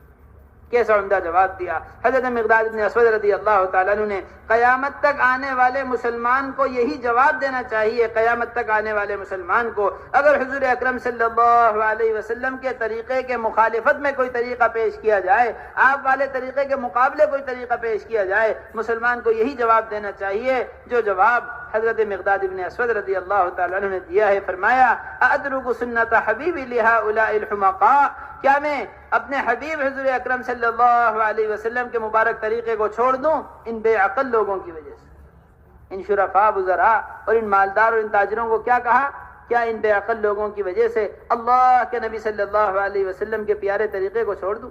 کیسا عمدہ جواب دیا حضرت مقداد ابن اسود رضی اللہ تعالیٰ عنہ نے۔ قیامت تک آنے والے مسلمان کو یہی جواب دینا چاہیے، قیامت تک آنے والے مسلمان کو اگر حضور اکرم صلی اللہ علیہ وسلم کے طریقے کے مخالفت میں کوئی طریقہ پیش کیا جائے، آپ والے طریقے کے مقابلے کوئی طریقہ پیش کیا جائے، مسلمان کو یہی جواب دینا چاہیے جو جواب حضرت مقداد ابن اسود رضی اللہ تعالیٰ عنہ نے دیا ہے۔ فرمایا ادرک سنت حبیبی لہؤلاء الحمقاء، کیا میں اپنے حبیب حضور اکرم صلی اللہ علیہ وسلم کے مبارک طریقے کو چھوڑ دوں ان بے عقل لوگوں کی وجہ سے؟ ان شرفاء وزراء اور ان مالدار اور ان تاجروں کو کیا کہا؟ کیا ان بے عقل لوگوں کی وجہ سے اللہ کے نبی صلی اللہ علیہ وسلم کے پیارے طریقے کو چھوڑ دوں؟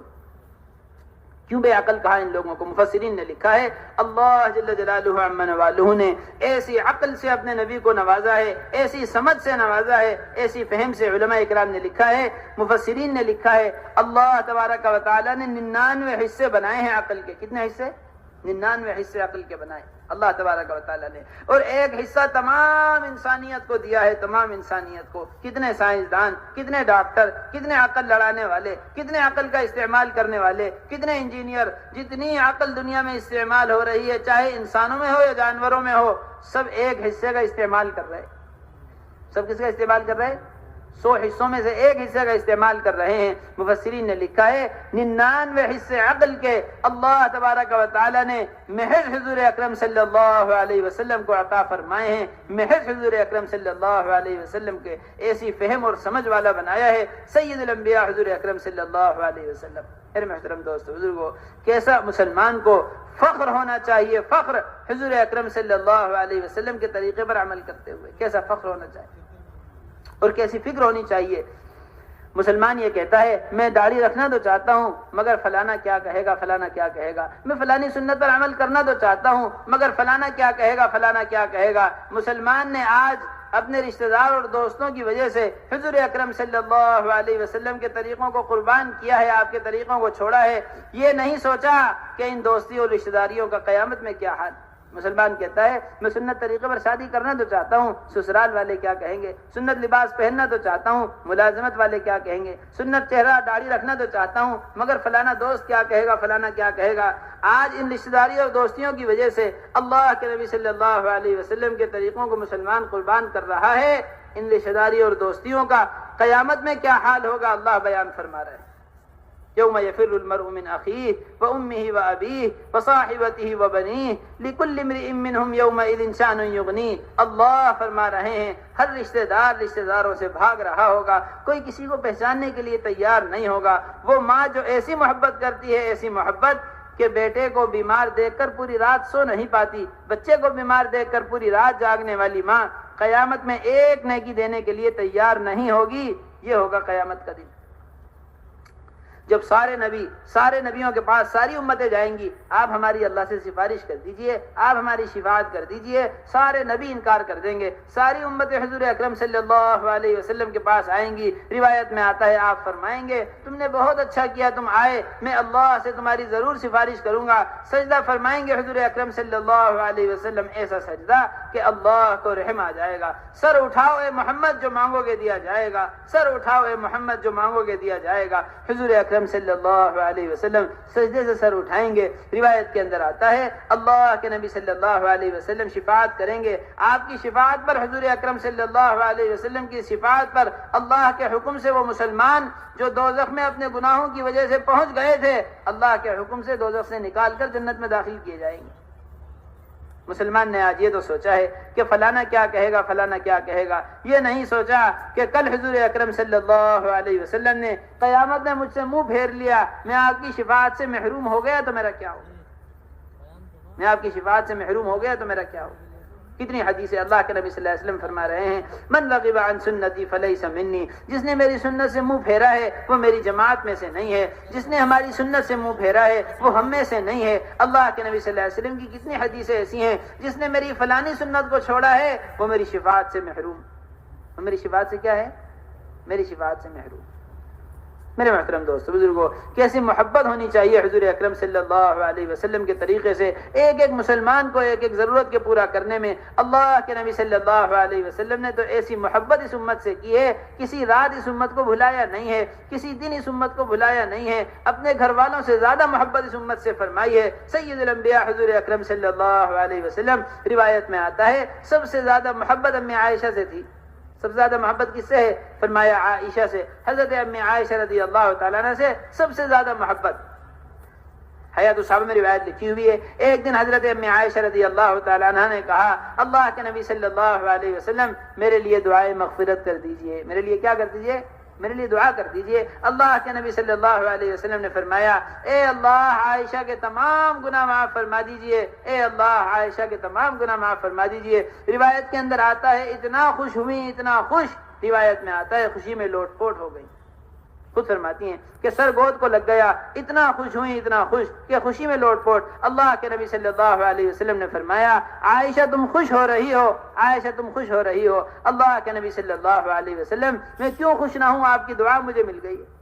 کیوں بے عقل کہا ان لوگوں کو؟ مفسرین نے لکھا ہے اللہ جل جلالہ عما نوالہ نے ایسی عقل سے اپنے نبی کو نوازا ہے، ایسی سمجھ سے نوازا ہے، ایسی فہم سے۔ علماء اکرام نے لکھا ہے، مفسرین نے لکھا ہے، اللہ تبارک و تعالیٰ نے 99 حصے بنائے ہیں عقل کے۔ کتنے حصے؟ 99 حصے عقل کے بنائے اللہ تبارک و تعالیٰ نے، اور ایک حصہ تمام انسانیت کو دیا ہے، تمام انسانیت کو۔ کتنے سائنسدان، کتنے ڈاکٹر، کتنے عقل لڑانے والے، کتنے عقل کا استعمال کرنے والے، کتنے انجینئر، جتنی عقل دنیا میں استعمال ہو رہی ہے، چاہے انسانوں میں ہو یا جانوروں میں ہو، سب ایک حصے کا استعمال کر رہے ہیں۔ سب کس کا استعمال کر رہے ہیں؟ 100 حصوں میں سے ایک حصے کا استعمال کر رہے ہیں۔ مفسرین نے لکھا ہے 99 حصے عقل کے اللہ تبارک و تعالی نے محض حضور اکرم صلی اللہ علیہ وسلم کو عطا فرمائے ہیں، محض حضور اکرم صلی اللہ علیہ وسلم کے ایسی فہم اور سمجھ والا بنایا ہے سید الانبیاء حضور اکرم صلی اللہ علیہ وسلم۔ میرے محترم دوستو بزرگو، کیسا مسلمان کو فخر ہونا چاہیے، فخر حضور اکرم صلی اللہ علیہ وسلم کے طریقے پر عمل کرتے ہوئے کیسا فخر ہونا چاہیے اور کیسی فکر ہونی چاہیے۔ مسلمان یہ کہتا ہے میں داڑھی رکھنا تو چاہتا ہوں مگر فلانا کیا کہے گا، فلانا کیا کہے گا، میں فلانی سنت پر عمل کرنا تو چاہتا ہوں مگر فلانا کیا کہے گا، فلانا کیا کہے گا۔ مسلمان نے آج اپنے رشتہ دار اور دوستوں کی وجہ سے حضور اکرم صلی اللہ علیہ وسلم کے طریقوں کو قربان کیا ہے، آپ کے طریقوں کو چھوڑا ہے۔ یہ نہیں سوچا کہ ان دوستی اور رشتہ داریوں کا قیامت میں کیا حال۔ مسلمان کہتا ہے میں سنت طریقے پر شادی کرنا تو چاہتا ہوں، سسرال والے کیا کہیں گے، سنت لباس پہننا تو چاہتا ہوں، ملازمت والے کیا کہیں گے، سنت چہرہ داڑھی رکھنا تو چاہتا ہوں مگر فلانا دوست کیا کہے گا، فلانا کیا کہے گا۔ آج ان رشتہ داریوں اور دوستیوں کی وجہ سے اللہ کے نبی صلی اللہ علیہ وسلم کے طریقوں کو مسلمان قربان کر رہا ہے۔ ان رشتہ داریوں اور دوستیوں کا قیامت میں کیا حال ہوگا اللہ بیان فرما رہا ہے۔ یوم یفر المرء من اخیہ وامہ وابیہ وصاحبتہ وبنیہ لکل امرئ منہم یومئذ شأن یغنیہ۔ اللہ فرما رہے ہیں ہر رشتہ داروں سے بھاگ رہا ہوگا، کوئی کسی کو پہچاننے کے لیے تیار نہیں ہوگا۔ وہ ماں جو ایسی محبت کرتی ہے، ایسی محبت کہ بیٹے کو بیمار دیکھ کر پوری رات سو نہیں پاتی، بچے کو بیمار دیکھ کر پوری رات جاگنے والی ماں قیامت میں ایک نیکی دینے کے لیے تیار نہیں ہوگی۔ یہ ہوگا قیامت کا دن جب سارے نبیوں کے پاس ساری امتیں جائیں گی، آپ ہماری اللہ سے سفارش کر دیجئے، آپ ہماری شفاعت کر دیجئے۔ سارے نبی انکار کر دیں گے، ساری امت حضور اکرم صلی اللہ علیہ وسلم کے پاس آئیں گی۔ روایت میں آتا ہے آپ فرمائیں گے تم نے بہت اچھا کیا تم آئے، میں اللہ سے تمہاری ضرور سفارش کروں گا۔ سجدہ فرمائیں گے حضور اکرم صلی اللہ علیہ وسلم، ایسا سجدہ کہ اللہ کو رحم آ جائے گا۔ سر اٹھاؤ اے محمد جو مانگو گے دیا جائے گا، سر اٹھاؤ اے محمد جو مانگو گے دیا جائے گا۔ حضور اکرم صلی اللہ علیہ وسلم سجدے سے سر اٹھائیں گے۔ روایت کے اندر آتا ہے اللہ کے نبی صلی اللہ علیہ وسلم شفاعت کریں گے۔ آپ کی شفاعت پر، حضور اکرم صلی اللہ علیہ وسلم کی شفاعت پر، اللہ کے حکم سے وہ مسلمان جو دوزخ میں اپنے گناہوں کی وجہ سے پہنچ گئے تھے، اللہ کے حکم سے دوزخ سے نکال کر جنت میں داخل کیے جائیں گے۔ مسلمان نے آج یہ تو سوچا ہے کہ فلانا کیا کہے گا، فلانا کیا کہے گا، یہ نہیں سوچا کہ کل حضور اکرم صلی اللہ علیہ وسلم نے قیامت میں مجھ سے منہ پھیر لیا، میں آپ کی شفاعت سے محروم ہو گیا تو میرا کیا ہوگا، میں آپ کی شفاعت سے محروم ہو گیا تو میرا کیا ہوگا۔ کتنی حدیثیں اللہ کے نبی صلی اللہ علیہ وسلم فرما رہے ہیں من رغب عن سنتی فلیس منی، جس نے میری سنت سے منہ پھیرا ہے وہ میری جماعت میں سے نہیں ہے، جس نے ہماری سنت سے منہ پھیرا ہے وہ ہم میں سے نہیں ہے۔ اللہ کے نبی صلی اللہ علیہ وسلم کی کتنی حدیثیں ایسی ہیں جس نے میری فلانی سنت کو چھوڑا ہے وہ میری شفاعت سے محروم، وہ میری شفاعت سے کیا ہے، میری شفاعت سے محروم۔ میرے محترم دوستو بزرگو، کیسی محبت ہونی چاہیے حضور اکرم صلی اللہ علیہ وسلم کے طریقے سے، ایک ایک مسلمان کو ایک ایک ضرورت کے پورا کرنے میں۔ اللہ کے نبی صلی اللہ علیہ وسلم نے تو ایسی محبت اس امت سے کی ہے، کسی رات اس امت کو بھلایا نہیں ہے، کسی دن اس امت کو بھلایا نہیں ہے، اپنے گھر والوں سے زیادہ محبت اس امت سے فرمائی ہے۔ سید الانبیاء حضور اکرم صلی اللہ علیہ وسلم، روایت میں آتا ہے سب سے زیادہ محبت امی عائشہ سے تھی۔ سب سے زیادہ محبت کس سے ہے؟ فرمایا عائشہ سے۔ حضرت امی عائشہ رضی اللہ تعالیٰ عنہ سے سب سے زیادہ محبت۔ حیات الصحابہ میں روایت لکھی ہوئی ہے، ایک دن حضرت امی عائشہ رضی اللہ تعالیٰ عنہ نے کہا اللہ کے نبی صلی اللہ علیہ وسلم میرے لیے دعائے مغفرت کر دیجئے، میرے لیے کیا کر دیجئے، میرے لیے دعا کر دیجئے۔ اللہ کے نبی صلی اللہ علیہ وسلم نے فرمایا اے اللہ عائشہ کے تمام گناہ معاف فرما دیجئے، اے اللہ عائشہ کے تمام گناہ معاف فرما دیجئے۔ روایت کے اندر آتا ہے اتنا خوش ہوئی، اتنا خوش، روایت میں آتا ہے خوشی میں لوٹ پوٹ ہو گئی، خود فرماتی ہیں کہ سر گود کو لگ گیا، اتنا خوش ہوئی، اتنا خوش کہ خوشی میں لوٹ پوٹ۔ اللہ کے نبی صلی اللہ علیہ وسلم نے فرمایا عائشہ تم خوش ہو رہی ہو، عائشہ تم خوش ہو رہی ہو۔ اللہ کے نبی صلی اللہ علیہ وسلم میں کیوں خوش نہ ہوں، آپ کی دعا مجھے مل گئی ہے۔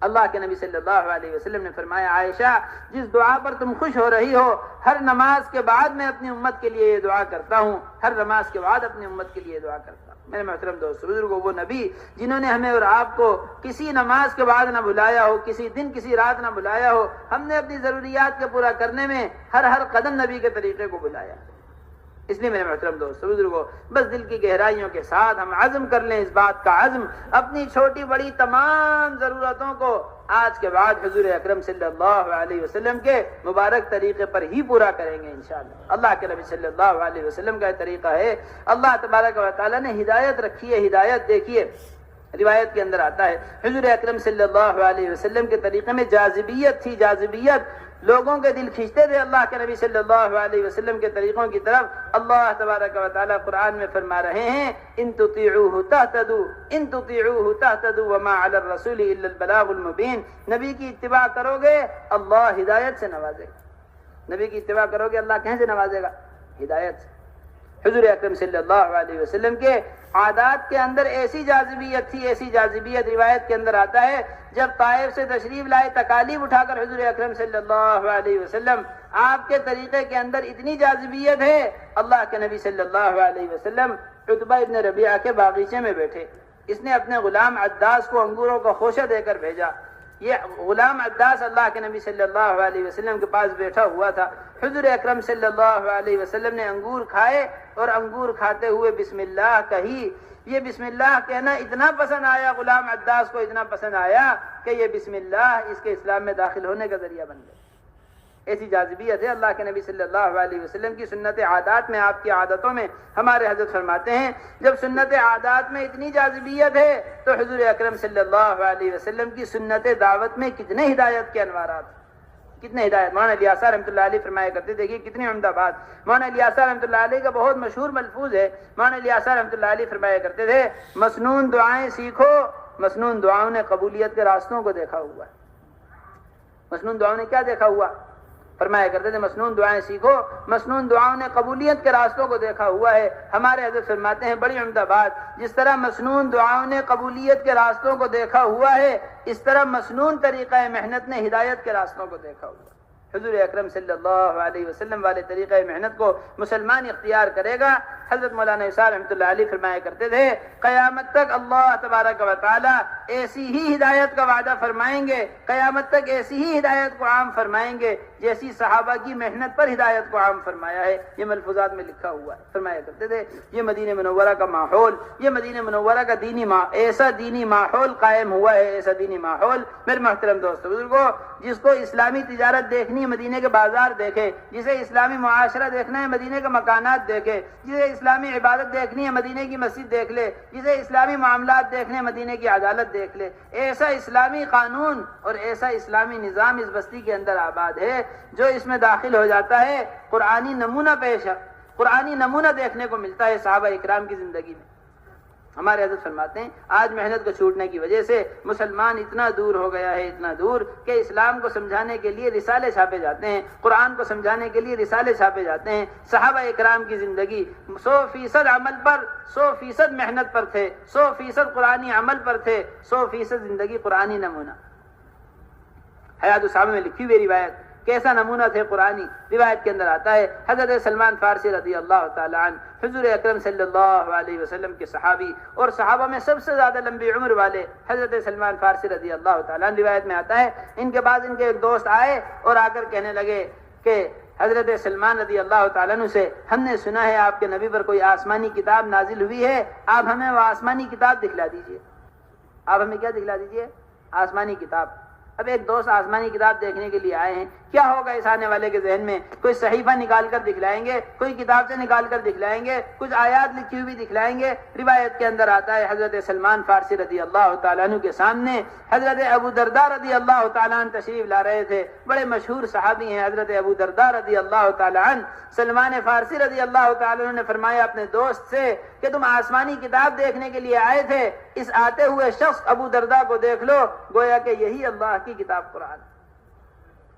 اللہ کے نبی صلی اللہ علیہ وسلم نے فرمایا عائشہ جس دعا پر تم خوش ہو رہی ہو، ہر نماز کے بعد میں اپنی امت کے لیے یہ دعا کرتا ہوں، ہر نماز کے بعد اپنی امت کے لیے دعا کرتا ہوں۔ میرے محترم دوست بزرگوں، وہ نبی جنہوں نے ہمیں اور آپ کو کسی نماز کے بعد نہ بلایا ہو، کسی دن کسی رات نہ بلایا ہو، ہم نے اپنی ضروریات کے پورا کرنے میں ہر قدم نبی کے طریقے کو بلایا۔ اس لیے میرے محترم دوست بزرگوں، بس دل کی گہرائیوں کے ساتھ ہم عزم کر لیں، اس بات کا عزم اپنی چھوٹی بڑی تمام ضرورتوں کو آج کے بعد حضور اکرم صلی اللہ علیہ وسلم کے مبارک طریقے پر ہی پورا کریں گے انشاءاللہ۔ اللہ کے نبی صلی اللہ علیہ وسلم کا طریقہ ہے، اللہ تبارک و تعالیٰ نے ہدایت رکھی ہے، ہدایت دیکھیے روایت کے اندر آتا ہے حضور اکرم صلی اللہ علیہ وسلم کے طریقے میں جاذبیت تھی، جاذبیت، لوگوں کے دل کھینچتے تھے اللہ کے نبی صلی اللہ علیہ وسلم کے طریقوں کی طرف۔ اللہ تبارک و تعالیٰ قرآن میں فرما رہے ہیں ان تطیعوہ تہتدوا، ان تطیعوہ تہتدوا وما علی الرسول الا البلاغ المبین۔ نبی کی اتباع کرو گے اللہ ہدایت سے نوازے گا، نبی کی اتباع کرو گے اللہ کہاں سے نوازے گا؟ ہدایت سے۔ حضور اکرم صلی اللہ علیہ وسلم کے عادات کے اندر ایسی جاذبیت تھی، ایسی جاذبیت، روایت کے اندر آتا ہے جب طائف سے تشریف لائے تکالیف اٹھا کر حضور اکرم صلی اللہ علیہ وسلم، آپ کے طریقے کے اندر اتنی جاذبیت ہے، اللہ کے نبی صلی اللہ علیہ وسلم عتبہ ابن ربیعہ کے باغیچے میں بیٹھے، اس نے اپنے غلام عداس کو انگوروں کا خوشہ دے کر بھیجا۔ یہ غلام عداس اللہ کے نبی صلی اللہ علیہ وسلم کے پاس بیٹھا ہوا تھا، حضور اکرم صلی اللہ علیہ وسلم نے انگور کھائے اور انگور کھاتے ہوئے بسم اللہ کہی۔ یہ بسم اللہ کہنا اتنا پسند آیا غلام عداس کو، اتنا پسند آیا کہ یہ بسم اللہ اس کے اسلام میں داخل ہونے کا ذریعہ بن گیا۔ ایسی جاذبیت ہے اللہ کے نبی صلی اللہ علیہ وسلم کی سنت عادات میں، آپ کی عادتوں میں۔ ہمارے حضرت فرماتے ہیں جب سنت عادات میں اتنی جاذبیت ہے تو حضور اکرم صلی اللہ علیہ وسلم کی سنت دعوت میں کتنے ہدایت کے انوارات، کتنے ہدایت۔ مولانا الیاس رحمۃ اللہ علیہ فرمایا کرتے، دیکھیے کتنی عمدہ بات۔ مولانا الیاس رحمۃ اللہ علیہ کا بہت مشہور ملفوظ ہے، مولانا الیاس رحمۃ اللہ علیہ فرمایا کرتے تھے مسنون دعائیں سیکھو، مسنون دعاؤں نے قبولیت کے راستوں کو دیکھا ہوا ہے۔ مسنون دعاؤں نے کیا دیکھا ہوا؟ فرمایا کرتے تھے مسنون دعائیں سیکھو، مسنون دعاؤں نے قبولیت کے راستوں کو دیکھا ہوا ہے۔ ہمارے حضرت فرماتے ہیں بڑی عمدہ بات، جس طرح مسنون دعاؤں نے قبولیت کے راستوں کو دیکھا ہوا ہے، اس طرح مسنون طریقہ محنت نے ہدایت کے راستوں کو دیکھا ہوا ہے۔ حضور اکرم صلی اللہ علیہ وسلم والے طریقہ محنت کو مسلمان اختیار کرے گا۔ حضرت مولانا عیسیٰ رحمۃ اللہ علیہ فرمایا کرتے تھے قیامت تک اللہ تبارک و تعالی ایسی ہی ہدایت کا وعدہ فرمائیں گے، قیامت تک ایسی ہی ہدایت کو عام فرمائیں گے جیسی صحابہ کی محنت پر ہدایت کو عام فرمایا ہے۔ یہ ملفوظات میں لکھا ہوا ہے۔ فرمایا کرتے تھے یہ مدینہ منورہ کا ماحول، یہ مدینہ منورہ کا ایسا دینی ماحول قائم ہوا ہے، ایسا دینی ماحول۔ میرے محترم دوست بزرگوں، جس کو اسلامی تجارت دیکھنی ہے مدینے کے بازار دیکھے، جسے اسلامی معاشرہ دیکھنا ہے مدینے کے مکانات دیکھے، جسے اسلامی عبادت دیکھنی ہے مدینے کی مسجد دیکھ لے، جسے اسلامی معاملات دیکھنے ہیں مدینے کی عدالت دیکھ لے۔ ایسا اسلامی قانون اور ایسا اسلامی نظام اس بستی کے اندر آباد ہے، جو اس میں داخل ہو جاتا ہے قرآنی نمونہ قرآنی نمونہ دیکھنے کو ملتا ہے صحابہ اکرام کی زندگی میں۔ ہمارے حضرت فرماتے ہیں آج محنت کو چھوٹنے کی وجہ سے مسلمان اتنا دور ہو گیا ہے، اتنا دور کہ اسلام کو سمجھانے کے لیے رسالے چھاپے جاتے ہیں، قرآن کو سمجھانے کے لیے رسالے چھاپے جاتے ہیں۔ صحابہ اکرام کی زندگی 100% عمل پر، 100% محنت پر تھے، 100% قرآنی عمل پر تھے، 100% زندگی قرآنی نمونہ۔ حیات الصحابہ میں لکھی ہوئی روایت کیسا نمونہ تھے قرآنی، روایت کے اندر آتا ہے حضرت سلمان فارسی رضی اللہ تعالی عنہ حضور اکرم صلی اللہ علیہ وسلم کے صحابی، اور صحابہ میں سب سے زیادہ لمبی عمر والے حضرت سلمان فارسی رضی اللہ تعالی عنہ، روایت میں آتا ہے ان کے بعد ان کے ایک دوست آئے اور آ کر کہنے لگے کہ حضرت سلمان رضی اللہ تعالیٰ عنہ سے ہم نے سنا ہے آپ کے نبی پر کوئی آسمانی کتاب نازل ہوئی ہے، آپ ہمیں وہ آسمانی کتاب دکھلا دیجئے، آپ ہمیں کیا دکھلا دیجئے؟ آسمانی کتاب۔ اب ایک دوست آسمانی کتاب دیکھنے کے لیے آئے ہیں، کیا ہوگا اس آنے والے کے ذہن میں؟ کوئی صحیفہ نکال کر دکھلائیں گے، کوئی کتاب سے نکال کر دکھلائیں گے، کچھ آیات لکھی ہوئی دکھلائیں گے۔ روایت کے اندر آتا ہے حضرت سلمان فارسی رضی اللہ تعالیٰ عنہ کے سامنے حضرت ابو درداء رضی اللہ تعالیٰ عنہ تشریف لا رہے تھے، بڑے مشہور صحابی ہیں حضرت ابو درداء رضی اللہ تعالیٰ عنہ۔ سلمان فارسی رضی اللہ تعالیٰ عنہ نے فرمایا اپنے دوست سے کہ تم آسمانی کتاب دیکھنے کے لیے آئے تھے، اس آتے ہوئے شخص ابو درداء کو دیکھ لو، گویا کہ یہی اللہ کی کتاب قرآن،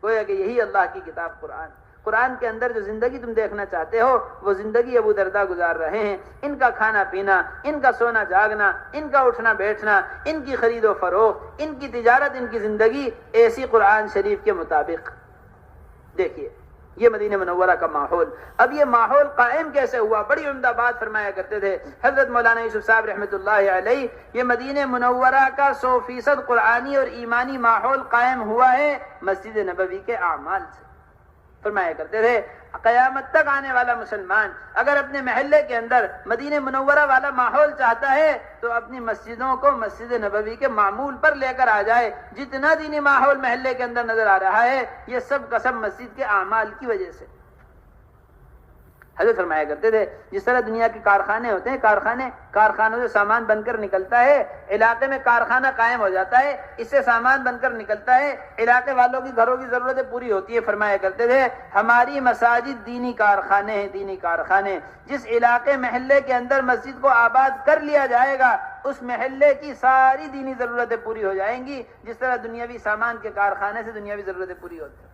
گویا کہ یہی اللہ کی کتاب قرآن۔ قرآن کے اندر جو زندگی تم دیکھنا چاہتے ہو وہ زندگی ابو درداء گزار رہے ہیں۔ ان کا کھانا پینا، ان کا سونا جاگنا، ان کا اٹھنا بیٹھنا، ان کی خرید و فروخت، ان کی تجارت، ان کی زندگی ایسی قرآن شریف کے مطابق۔ دیکھیے یہ مدینہ منورہ کا ماحول، اب یہ ماحول قائم کیسے ہوا؟ بڑی عمدہ بات فرمایا کرتے تھے حضرت مولانا یوسف صاحب رحمۃ اللہ علیہ، یہ مدینہ منورہ کا 100% قرآنی اور ایمانی ماحول قائم ہوا ہے مسجد نبوی کے اعمال سے۔ فرمایا کرتے تھے قیامت تک آنے والا مسلمان اگر اپنے محلے کے اندر مدینہ منورہ والا ماحول چاہتا ہے تو اپنی مسجدوں کو مسجد نبوی کے معمول پر لے کر آ جائے۔ جتنا دینی ماحول محلے کے اندر نظر آ رہا ہے یہ سب کا سب مسجد کے اعمال کی وجہ سے۔ حضرت فرمایا کرتے تھے جس طرح دنیا کے کارخانے ہوتے ہیں، کارخانوں سے سامان بن کر نکلتا ہے، علاقے میں کارخانہ قائم ہو جاتا ہے، اس سے سامان بن کر نکلتا ہے، علاقے والوں کی گھروں کی ضرورتیں پوری ہوتی ہے۔ فرمایا کرتے تھے ہماری مساجد دینی کارخانے ہیں، دینی کارخانے۔ جس علاقے محلے کے اندر مسجد کو آباد کر لیا جائے گا اس محلے کی ساری دینی ضرورتیں پوری ہو جائیں گی، جس طرح دنیاوی سامان کے کارخانے سے دنیاوی ضرورتیں پوری ہوتی ہیں۔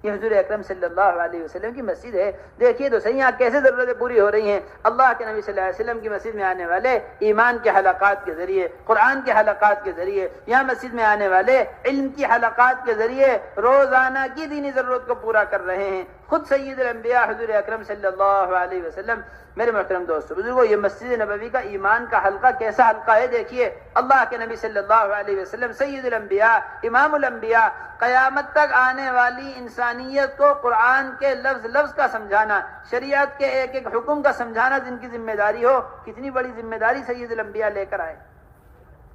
یہ حضور اکرم صلی اللہ علیہ وسلم کی مسجد ہے، دیکھیے تو صحیح یہاں کیسے ضرورتیں پوری ہو رہی ہیں۔ اللہ کے نبی صلی اللہ علیہ وسلم کی مسجد میں آنے والے ایمان کے حلقات کے ذریعے، قرآن کے حلقات کے ذریعے، یہاں مسجد میں آنے والے علم کی حلقات کے ذریعے روزانہ کی دینی ضرورت کو پورا کر رہے ہیں۔ خود سید الانبیاء حضور اکرم صلی اللہ علیہ وسلم، میرے محترم دوستو بزرگوں، یہ مسجد نبوی کا ایمان کا حلقہ کیسا حلقہ ہے دیکھیے۔ اللہ کے نبی صلی اللہ علیہ وسلم سید الانبیاء، امام الانبیاء، قیامت تک آنے والی انسانیت کو قرآن کے لفظ لفظ کا سمجھانا، شریعت کے ایک ایک حکم کا سمجھانا جن کی ذمہ داری ہو، کتنی بڑی ذمہ داری سید الانبیاء لے کر آئے،